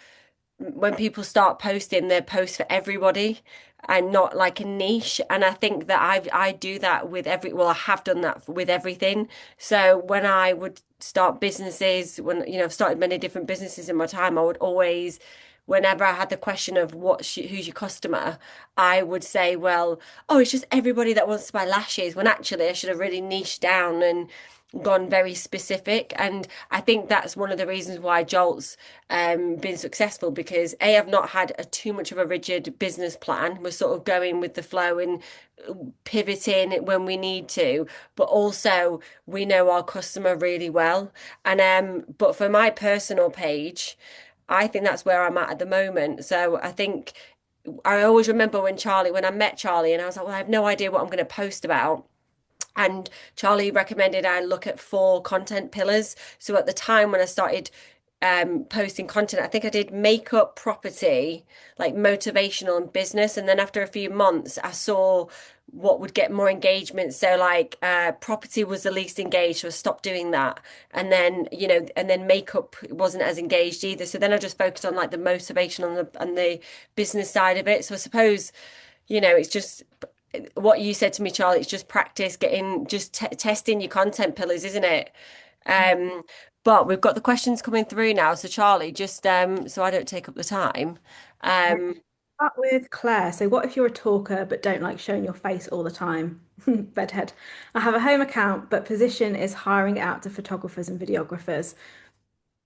when people start posting, they post for everybody and not like a niche. And I think that I do that with I have done that with everything. So when I would start businesses, when, I've started many different businesses in my time, I would always whenever I had the question of who's your customer, I would say, well, oh, it's just everybody that wants to buy lashes, when actually I should have really niched down and gone very specific. And I think that's one of the reasons why Jolt's been successful, because A, I've not had too much of a rigid business plan. We're sort of going with the flow and pivoting when we need to, but also we know our customer really well. And but for my personal page, I think that's where I'm at the moment. So I think I always remember when I met Charlie, and I was like, well, I have no idea what I'm going to post about. And Charlie recommended I look at four content pillars. So at the time when I started posting content, I think I did makeup, property, like motivational and business. And then after a few months, I saw what would get more engagement. So like property was the least engaged, so I stopped doing that. And then, and then makeup wasn't as engaged either. So then I just focused on like the motivational and the business side of it. So I suppose, it's just what you said to me, Charlie. It's just practice, getting just testing your content pillars, isn't it? Um, but we've got the questions coming through now. So Charlie, just so I don't take up the time. Um, Start with Claire. So, what if you're a talker but don't like showing your face all the time? Bedhead. I have a home account, but position is hiring it out to photographers and videographers.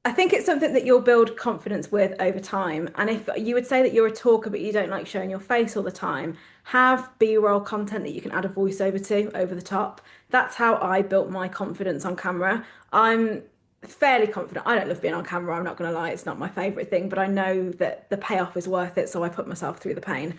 I think it's something that you'll build confidence with over time. And if you would say that you're a talker but you don't like showing your face all the time, have B-roll content that you can add a voiceover to over the top. That's how I built my confidence on camera. I'm fairly confident. I don't love being on camera, I'm not going to lie, it's not my favorite thing, but I know that the payoff is worth it, so I put myself through the pain.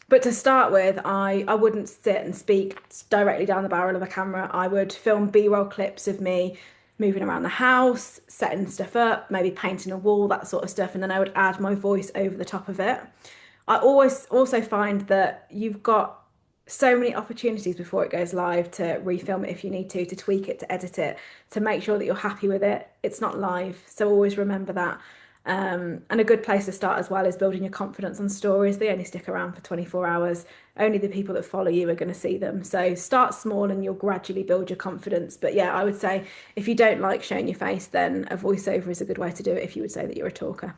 But to start with, I wouldn't sit and speak directly down the barrel of a camera. I would film B-roll clips of me moving around the house, setting stuff up, maybe painting a wall, that sort of stuff, and then I would add my voice over the top of it. I always also find that you've got so many opportunities before it goes live to refilm it if you need to tweak it, to edit it, to make sure that you're happy with it. It's not live, so always remember that. And a good place to start as well is building your confidence on stories. They only stick around for 24 hours. Only the people that follow you are going to see them. So start small and you'll gradually build your confidence. But yeah, I would say if you don't like showing your face, then a voiceover is a good way to do it if you would say that you're a talker.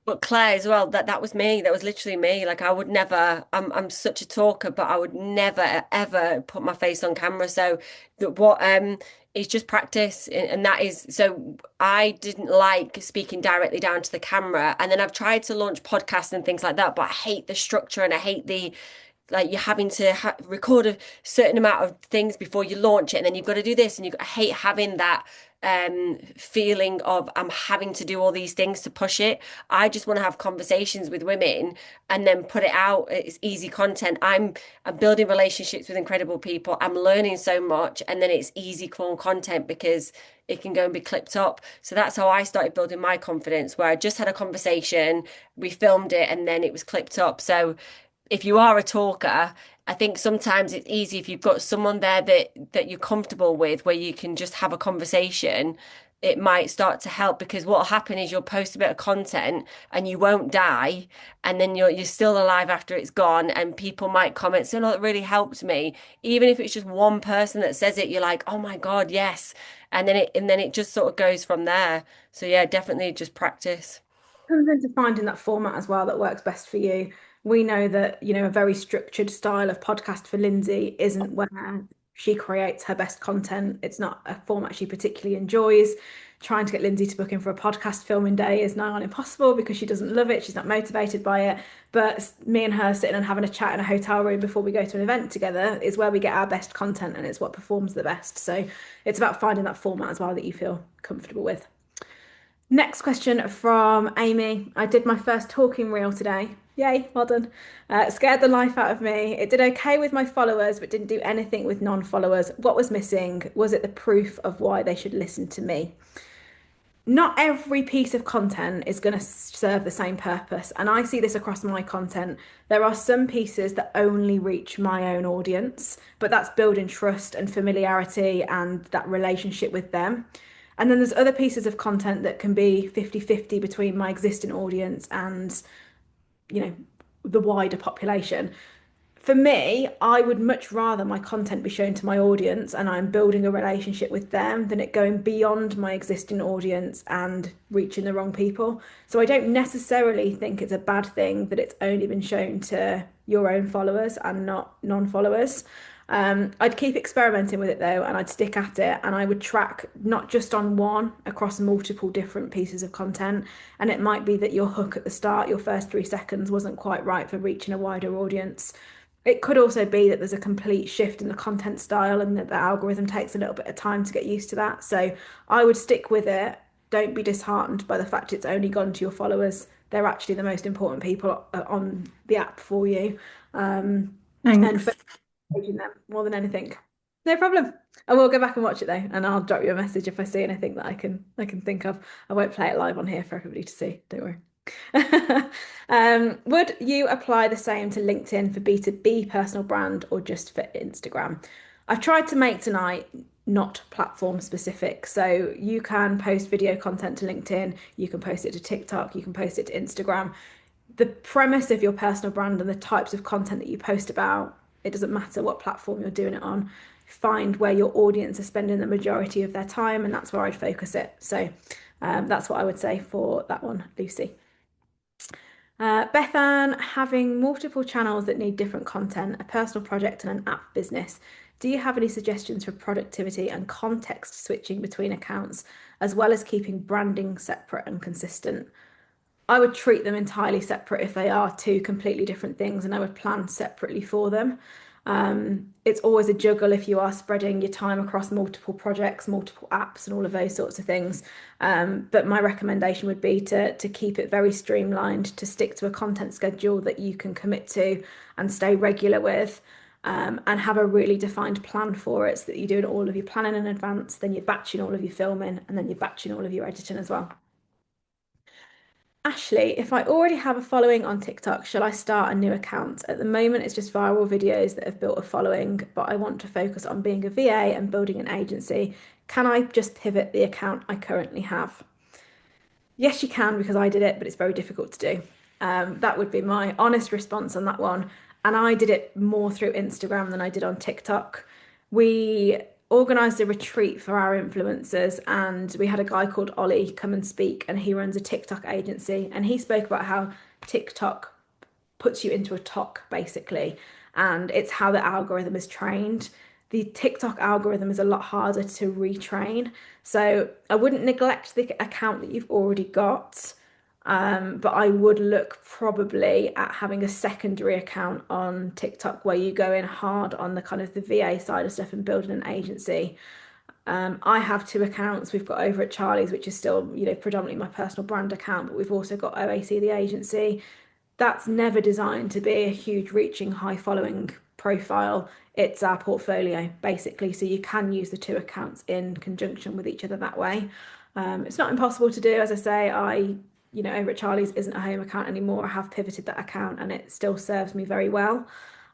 But Claire as well, that was me. That was literally me. Like I would never, I'm such a talker, but I would never ever put my face on camera. So that what is just practice, and that is so I didn't like speaking directly down to the camera. And then I've tried to launch podcasts and things like that, but I hate the structure and I hate the like you're having to record a certain amount of things before you launch it, and then you've got to do this, and I hate having that feeling of I'm having to do all these things to push it. I just want to have conversations with women and then put it out. It's easy content. I'm building relationships with incredible people. I'm learning so much, and then it's easy content because it can go and be clipped up. So that's how I started building my confidence, where I just had a conversation, we filmed it, and then it was clipped up. So if you are a talker, I think sometimes it's easy if you've got someone there that you're comfortable with, where you can just have a conversation. It might start to help, because what will happen is you'll post a bit of content and you won't die, and then you're still alive after it's gone, and people might comment, so no, that really helped me. Even if it's just one person that says it, you're like, oh my God, yes. And then it just sort of goes from there. So yeah, definitely just practice. Comes into finding that format as well that works best for you. We know that, a very structured style of podcast for Lindsay isn't where she creates her best content. It's not a format she particularly enjoys. Trying to get Lindsay to book in for a podcast filming day is nigh on impossible because she doesn't love it. She's not motivated by it. But me and her sitting and having a chat in a hotel room before we go to an event together is where we get our best content, and it's what performs the best. So it's about finding that format as well that you feel comfortable with. Next question from Amy. I did my first talking reel today. Yay, well done. Scared the life out of me. It did okay with my followers, but didn't do anything with non-followers. What was missing? Was it the proof of why they should listen to me? Not every piece of content is going to serve the same purpose. And I see this across my content. There are some pieces that only reach my own audience, but that's building trust and familiarity and that relationship with them. And then there's other pieces of content that can be 50-50 between my existing audience and, you know, the wider population. For me, I would much rather my content be shown to my audience and I'm building a relationship with them than it going beyond my existing audience and reaching the wrong people. So I don't necessarily think it's a bad thing that it's only been shown to your own followers and not non-followers. I'd keep experimenting with it though, and I'd stick at it, and I would track not just on one across multiple different pieces of content. And it might be that your hook at the start, your first 3 seconds, wasn't quite right for reaching a wider audience. It could also be that there's a complete shift in the content style and that the algorithm takes a little bit of time to get used to that. So I would stick with it. Don't be disheartened by the fact it's only gone to your followers. They're actually the most important people on the app for you. And Thanks. engaging them more than anything. No problem. I will go back and watch it though, and I'll drop you a message if I see anything that I can think of. I won't play it live on here for everybody to see. Don't worry. Would you apply the same to LinkedIn for B2B personal brand or just for Instagram? I've tried to make tonight not platform specific. So you can post video content to LinkedIn, you can post it to TikTok, you can post it to Instagram. The premise of your personal brand and the types of content that you post about, it doesn't matter what platform you're doing it on. Find where your audience is spending the majority of their time, and that's where I'd focus it. So that's what I would say for that one, Lucy. Bethan, having multiple channels that need different content, a personal project and an app business. Do you have any suggestions for productivity and context switching between accounts, as well as keeping branding separate and consistent? I would treat them entirely separate if they are two completely different things, and I would plan separately for them. It's always a juggle if you are spreading your time across multiple projects, multiple apps, and all of those sorts of things. But my recommendation would be to keep it very streamlined, to stick to a content schedule that you can commit to and stay regular with, and have a really defined plan for it so that you're doing all of your planning in advance, then you're batching all of your filming, and then you're batching all of your editing as well. Ashley, if I already have a following on TikTok, shall I start a new account? At the moment, it's just viral videos that have built a following, but I want to focus on being a VA and building an agency. Can I just pivot the account I currently have? Yes, you can, because I did it, but it's very difficult to do. That would be my honest response on that one. And I did it more through Instagram than I did on TikTok. We organised a retreat for our influencers, and we had a guy called Ollie come and speak, and he runs a TikTok agency. And he spoke about how TikTok puts you into a talk basically, and it's how the algorithm is trained. The TikTok algorithm is a lot harder to retrain. So I wouldn't neglect the account that you've already got, but I would look probably at having a secondary account on TikTok where you go in hard on the kind of the VA side of stuff and building an agency. I have 2 accounts. We've got over at Charlie's, which is still, predominantly my personal brand account, but we've also got OAC, the agency. That's never designed to be a huge reaching high following profile. It's our portfolio basically. So you can use the 2 accounts in conjunction with each other that way. It's not impossible to do. As I say, over at Charlie's isn't a home account anymore. I have pivoted that account and it still serves me very well.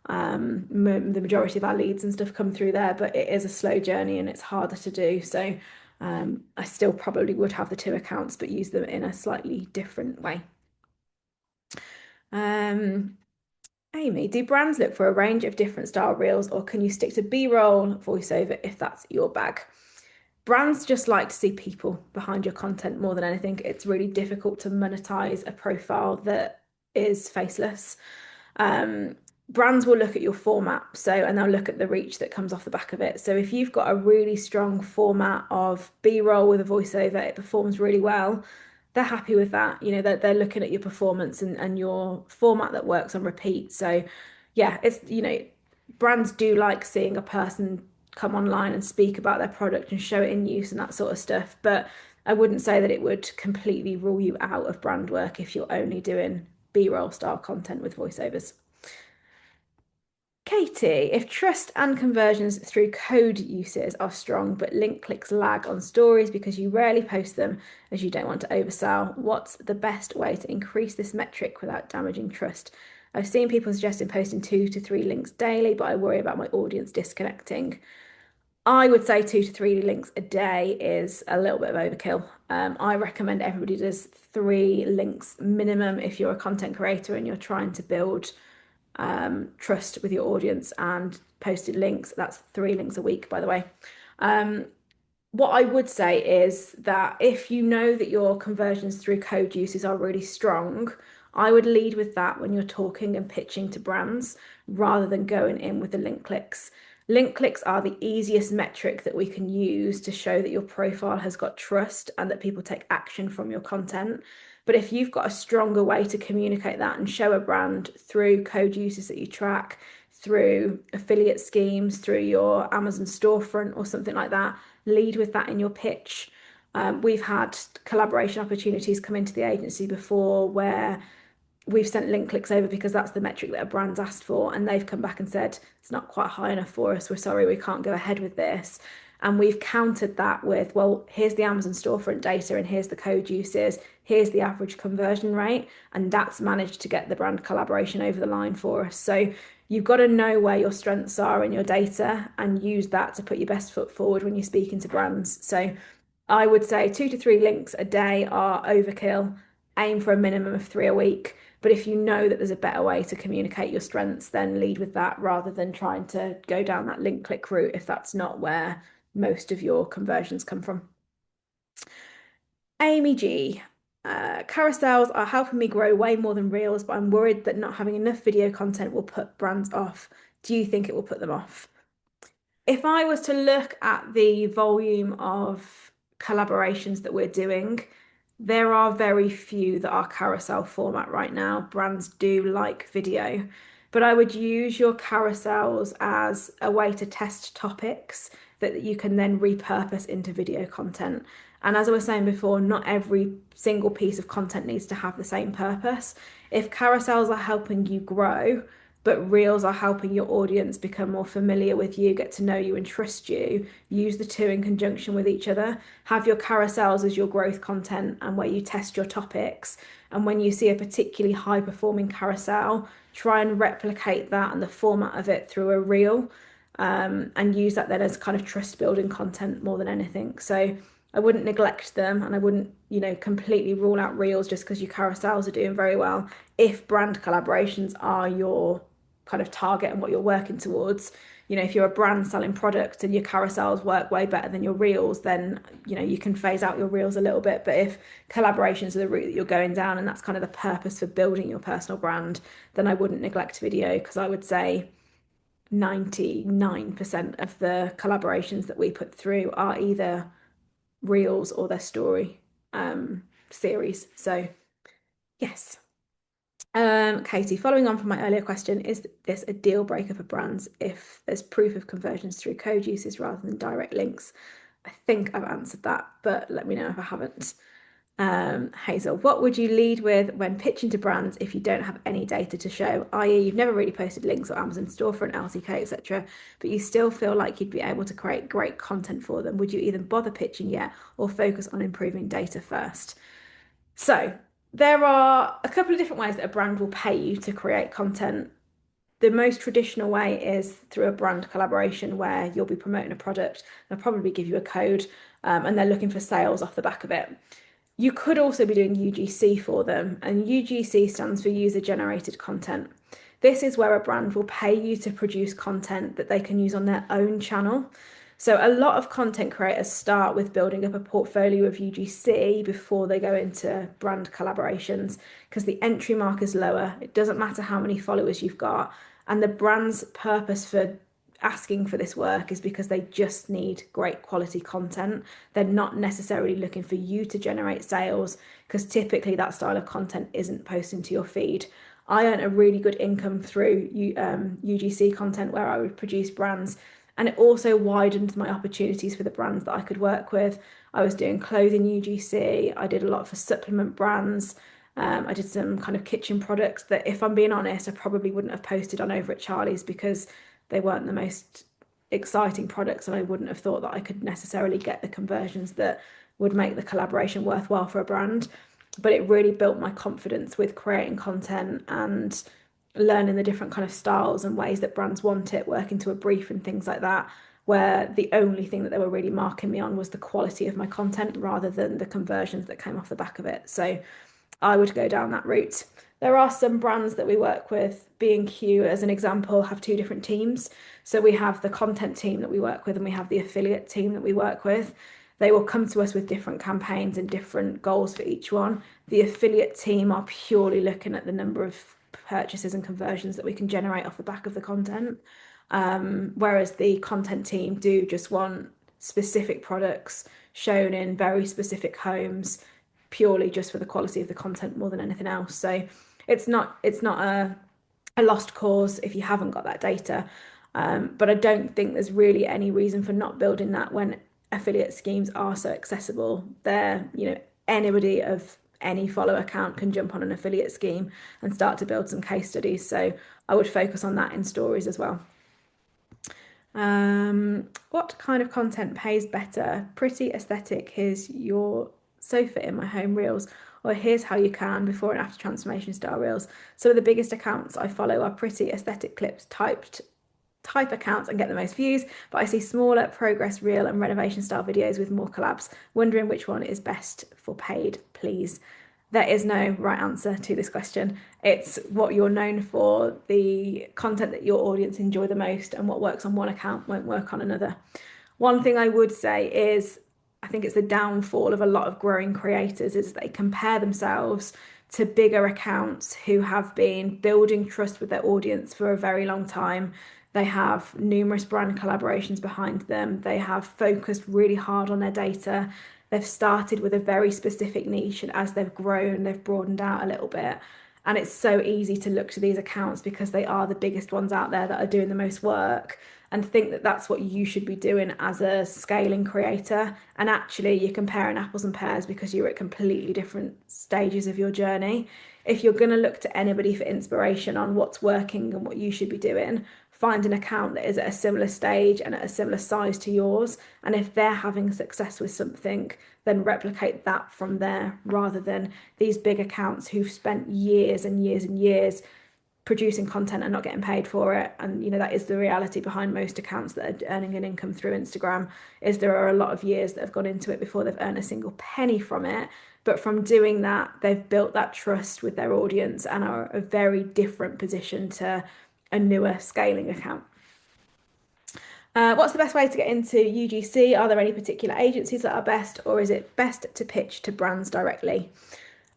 The majority of our leads and stuff come through there, but it is a slow journey and it's harder to do. So I still probably would have the 2 accounts, but use them in a slightly different way. Amy, do brands look for a range of different style reels, or can you stick to B-roll, voiceover if that's your bag? Brands just like to see people behind your content more than anything. It's really difficult to monetize a profile that is faceless. Brands will look at your format, and they'll look at the reach that comes off the back of it. So if you've got a really strong format of B-roll with a voiceover, it performs really well. They're happy with that. They're looking at your performance and your format that works on repeat. So yeah, it's, brands do like seeing a person come online and speak about their product and show it in use and that sort of stuff. But I wouldn't say that it would completely rule you out of brand work if you're only doing B-roll style content with voiceovers. Katie, if trust and conversions through code uses are strong, but link clicks lag on stories because you rarely post them as you don't want to oversell, what's the best way to increase this metric without damaging trust? I've seen people suggesting posting 2 to 3 links daily, but I worry about my audience disconnecting. I would say 2 to 3 links a day is a little bit of overkill. I recommend everybody does 3 links minimum if you're a content creator and you're trying to build trust with your audience and posted links. That's 3 links a week, by the way. What I would say is that if you know that your conversions through code uses are really strong, I would lead with that when you're talking and pitching to brands rather than going in with the link clicks. Link clicks are the easiest metric that we can use to show that your profile has got trust and that people take action from your content. But if you've got a stronger way to communicate that and show a brand through code uses that you track, through affiliate schemes, through your Amazon storefront or something like that, lead with that in your pitch. We've had collaboration opportunities come into the agency before where we've sent link clicks over because that's the metric that a brand's asked for, and they've come back and said it's not quite high enough for us. We're sorry, we can't go ahead with this. And we've countered that with, well, here's the Amazon storefront data and here's the code uses, here's the average conversion rate, and that's managed to get the brand collaboration over the line for us. So you've got to know where your strengths are in your data and use that to put your best foot forward when you're speaking to brands. So I would say 2 to 3 links a day are overkill. Aim for a minimum of 3 a week. But if you know that there's a better way to communicate your strengths, then lead with that rather than trying to go down that link click route if that's not where most of your conversions come from. Amy G. Carousels are helping me grow way more than Reels, but I'm worried that not having enough video content will put brands off. Do you think it will put them off? If I was to look at the volume of collaborations that we're doing, there are very few that are carousel format right now. Brands do like video, but I would use your carousels as a way to test topics that you can then repurpose into video content. And as I was saying before, not every single piece of content needs to have the same purpose. If carousels are helping you grow, but reels are helping your audience become more familiar with you, get to know you and trust you, use the two in conjunction with each other. Have your carousels as your growth content and where you test your topics. And when you see a particularly high performing carousel, try and replicate that and the format of it through a reel, and use that then as kind of trust building content more than anything. So I wouldn't neglect them, and I wouldn't, completely rule out reels just because your carousels are doing very well. If brand collaborations are your kind of target and what you're working towards, if you're a brand selling product and your carousels work way better than your reels, then you can phase out your reels a little bit. But if collaborations are the route that you're going down and that's kind of the purpose for building your personal brand, then I wouldn't neglect video, because I would say 99% of the collaborations that we put through are either reels or their story series. So yes. Katie, following on from my earlier question, is this a deal breaker for brands if there's proof of conversions through code uses rather than direct links? I think I've answered that, but let me know if I haven't. Hazel, what would you lead with when pitching to brands if you don't have any data to show, i.e. you've never really posted links or Amazon storefront, LCK, etc., but you still feel like you'd be able to create great content for them? Would you even bother pitching yet or focus on improving data first? So there are a couple of different ways that a brand will pay you to create content. The most traditional way is through a brand collaboration where you'll be promoting a product. They'll probably give you a code, and they're looking for sales off the back of it. You could also be doing UGC for them, and UGC stands for user generated content. This is where a brand will pay you to produce content that they can use on their own channel. So a lot of content creators start with building up a portfolio of UGC before they go into brand collaborations, because the entry mark is lower. It doesn't matter how many followers you've got. And the brand's purpose for asking for this work is because they just need great quality content. They're not necessarily looking for you to generate sales, because typically that style of content isn't posting to your feed. I earned a really good income through UGC content where I would produce brands, and it also widened my opportunities for the brands that I could work with. I was doing clothing UGC, I did a lot for supplement brands, I did some kind of kitchen products that, if I'm being honest, I probably wouldn't have posted on over at Charlie's because they weren't the most exciting products, and I wouldn't have thought that I could necessarily get the conversions that would make the collaboration worthwhile for a brand. But it really built my confidence with creating content and learning the different kind of styles and ways that brands want it, working to a brief and things like that, where the only thing that they were really marking me on was the quality of my content rather than the conversions that came off the back of it. So I would go down that route. There are some brands that we work with, B&Q as an example, have two different teams. So we have the content team that we work with and we have the affiliate team that we work with. They will come to us with different campaigns and different goals for each one. The affiliate team are purely looking at the number of purchases and conversions that we can generate off the back of the content. Whereas the content team do just want specific products shown in very specific homes, purely just for the quality of the content more than anything else. So it's not a lost cause if you haven't got that data. But I don't think there's really any reason for not building that when affiliate schemes are so accessible. Anybody of any follow account can jump on an affiliate scheme and start to build some case studies. So I would focus on that in stories as well. What kind of content pays better? Pretty aesthetic. Here's your sofa in my home reels, or here's how you can before and after transformation style reels. Some of the biggest accounts I follow are pretty aesthetic clips type accounts and get the most views, but I see smaller progress reel and renovation style videos with more collabs. Wondering which one is best for paid, please. There is no right answer to this question. It's what you're known for, the content that your audience enjoy the most, and what works on one account won't work on another. One thing I would say is, I think it's the downfall of a lot of growing creators is they compare themselves to bigger accounts who have been building trust with their audience for a very long time. They have numerous brand collaborations behind them. They have focused really hard on their data. They've started with a very specific niche, and as they've grown, they've broadened out a little bit. And it's so easy to look to these accounts because they are the biggest ones out there that are doing the most work and think that that's what you should be doing as a scaling creator. And actually, you're comparing apples and pears because you're at completely different stages of your journey. If you're going to look to anybody for inspiration on what's working and what you should be doing, find an account that is at a similar stage and at a similar size to yours. And if they're having success with something, then replicate that from there rather than these big accounts who've spent years and years and years producing content and not getting paid for it. And that is the reality behind most accounts that are earning an income through Instagram, is there are a lot of years that have gone into it before they've earned a single penny from it. But from doing that, they've built that trust with their audience and are a very different position to a newer scaling account. What's the best way to get into UGC? Are there any particular agencies that are best, or is it best to pitch to brands directly?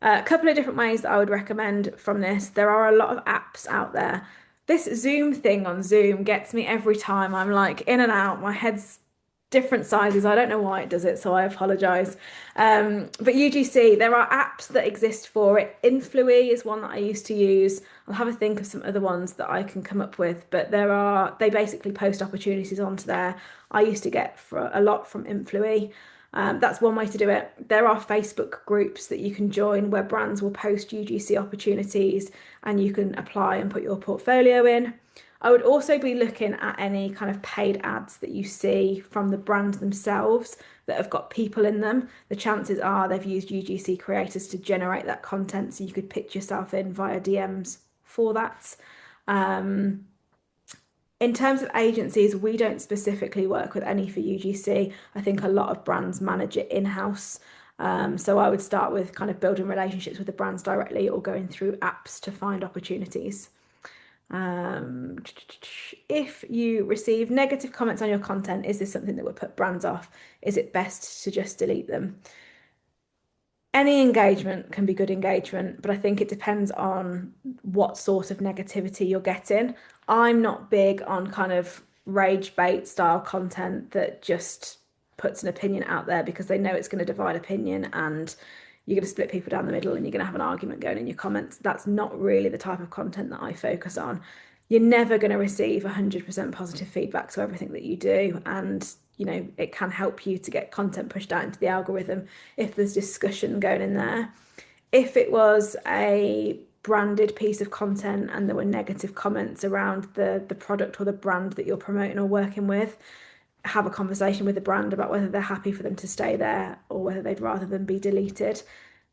A couple of different ways that I would recommend from this. There are a lot of apps out there. This Zoom thing on Zoom gets me every time. I'm like in and out. My head's different sizes. I don't know why it does it, so I apologize. But UGC, there are apps that exist for it. Influy is one that I used to use. I'll have a think of some other ones that I can come up with, but they basically post opportunities onto there. I used to get a lot from Influy. That's one way to do it. There are Facebook groups that you can join where brands will post UGC opportunities and you can apply and put your portfolio in. I would also be looking at any kind of paid ads that you see from the brand themselves that have got people in them. The chances are they've used UGC creators to generate that content, so you could pitch yourself in via DMs for that. In terms of agencies, we don't specifically work with any for UGC. I think a lot of brands manage it in-house. So I would start with kind of building relationships with the brands directly or going through apps to find opportunities. If you receive negative comments on your content, is this something that would put brands off? Is it best to just delete them? Any engagement can be good engagement, but I think it depends on what sort of negativity you're getting. I'm not big on kind of rage bait style content that just puts an opinion out there because they know it's going to divide opinion and you're going to split people down the middle and you're going to have an argument going in your comments. That's not really the type of content that I focus on. You're never going to receive 100% positive feedback to everything that you do. And, it can help you to get content pushed out into the algorithm if there's discussion going in there. If it was a branded piece of content and there were negative comments around the product or the brand that you're promoting or working with, have a conversation with the brand about whether they're happy for them to stay there or whether they'd rather them be deleted.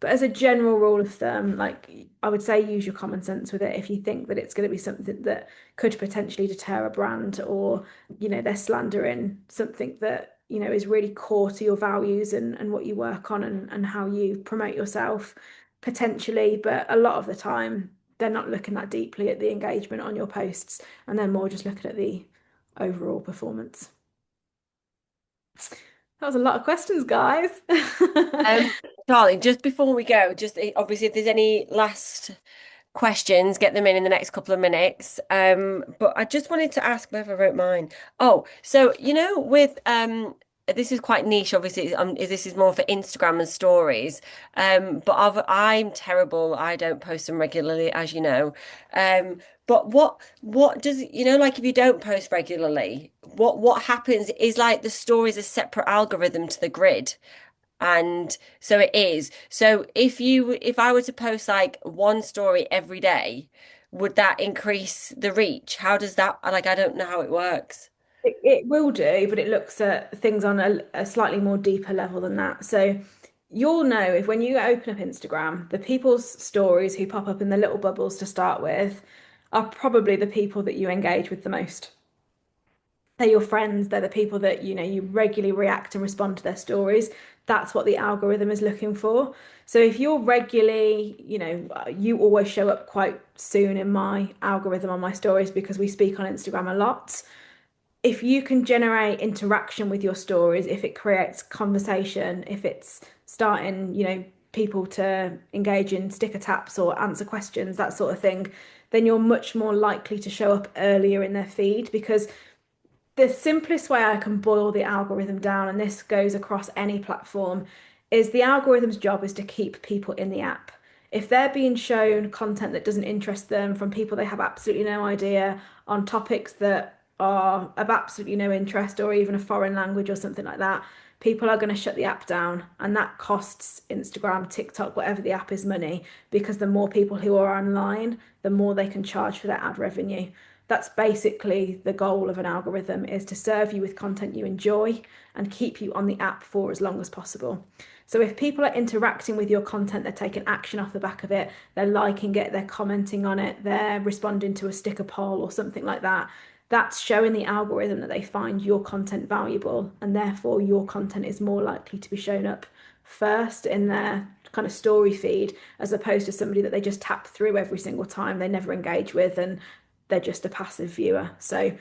But as a general rule of thumb, I would say use your common sense with it. If you think that it's going to be something that could potentially deter a brand or, they're slandering something that, is really core to your values and what you work on and how you promote yourself, potentially. But a lot of the time, they're not looking that deeply at the engagement on your posts, and they're more just looking at the overall performance. That was a lot of questions, guys. Um, Charlie, just before we go, just obviously if there's any last questions, get them in the next couple of minutes. But I just wanted to ask whether I wrote mine. Oh, so with this is quite niche, obviously. This is more for Instagram and stories. But I'm terrible. I don't post them regularly, as you know. But what does like if you don't post regularly, what happens is like the stories a separate algorithm to the grid. And so it is. So if I were to post like one story every day, would that increase the reach? How does that, like, I don't know how it works. It will do, but it looks at things on a slightly more deeper level than that. So you'll know if when you open up Instagram, the people's stories who pop up in the little bubbles to start with are probably the people that you engage with the most. They're your friends, they're the people that you regularly react and respond to their stories. That's what the algorithm is looking for. So if you're regularly, you always show up quite soon in my algorithm on my stories because we speak on Instagram a lot. If you can generate interaction with your stories, if it creates conversation, if it's starting, people to engage in sticker taps or answer questions, that sort of thing, then you're much more likely to show up earlier in their feed because the simplest way I can boil the algorithm down, and this goes across any platform, is the algorithm's job is to keep people in the app. If they're being shown content that doesn't interest them from people they have absolutely no idea on topics that are of absolutely no interest or even a foreign language or something like that, people are going to shut the app down. And that costs Instagram, TikTok, whatever the app is money, because the more people who are online, the more they can charge for their ad revenue. That's basically the goal of an algorithm is to serve you with content you enjoy and keep you on the app for as long as possible. So if people are interacting with your content, they're taking action off the back of it, they're liking it, they're commenting on it, they're responding to a sticker poll or something like that, that's showing the algorithm that they find your content valuable and therefore your content is more likely to be shown up first in their kind of story feed as opposed to somebody that they just tap through every single time they never engage with and they're just a passive viewer. So,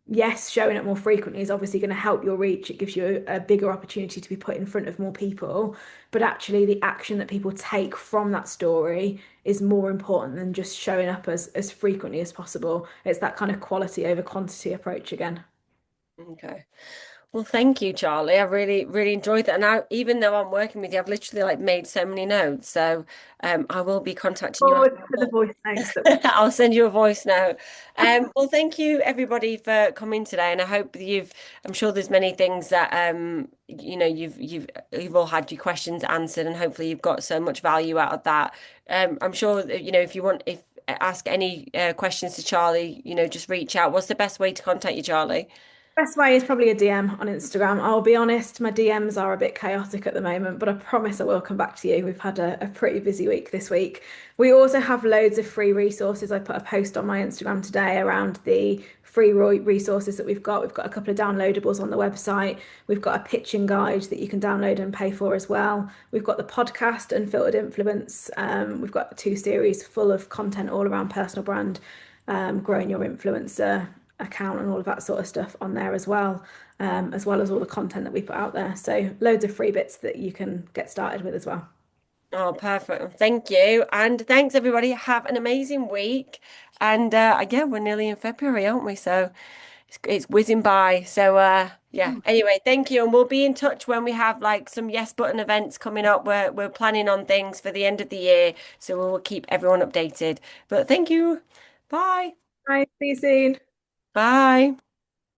yes, showing up more frequently is obviously going to help your reach. It gives you a bigger opportunity to be put in front of more people. But actually, the action that people take from that story is more important than just showing up as frequently as possible. It's that kind of quality over quantity approach again. Okay. Well, thank you, Charlie. I really, really enjoyed that. And even though I'm working with you, I've literally like made so many notes. So I will be contacting you Forward to the after. voice notes that we I'll send you a voice note. Well, thank you everybody for coming today, and I hope that I'm sure there's many things that you've all had your questions answered, and hopefully you've got so much value out of that. I'm sure that, if you want, if ask any questions to Charlie, just reach out. What's the best way to contact you, Charlie? Best way is probably a DM on Instagram. I'll be honest, my DMs are a bit chaotic at the moment, but I promise I will come back to you. We've had a pretty busy week this week. We also have loads of free resources. I put a post on my Instagram today around the free resources that we've got. We've got a couple of downloadables on the website. We've got a pitching guide that you can download and pay for as well. We've got the podcast Unfiltered Influence. We've got two series full of content all around personal brand, growing your influencer account and all of that sort of stuff on there as well as all the content that we put out there. So loads of free bits that you can get started with as well. Oh, perfect. Thank you. And thanks, everybody. Have an amazing week. And again, we're nearly in February, aren't we? So it's whizzing by. So yeah. Anyway, thank you. And we'll be in touch when we have like some Yes Button events coming up. We're planning on things for the end of the year. So we'll keep everyone updated. But thank you. Bye. Bye, see you soon. Bye.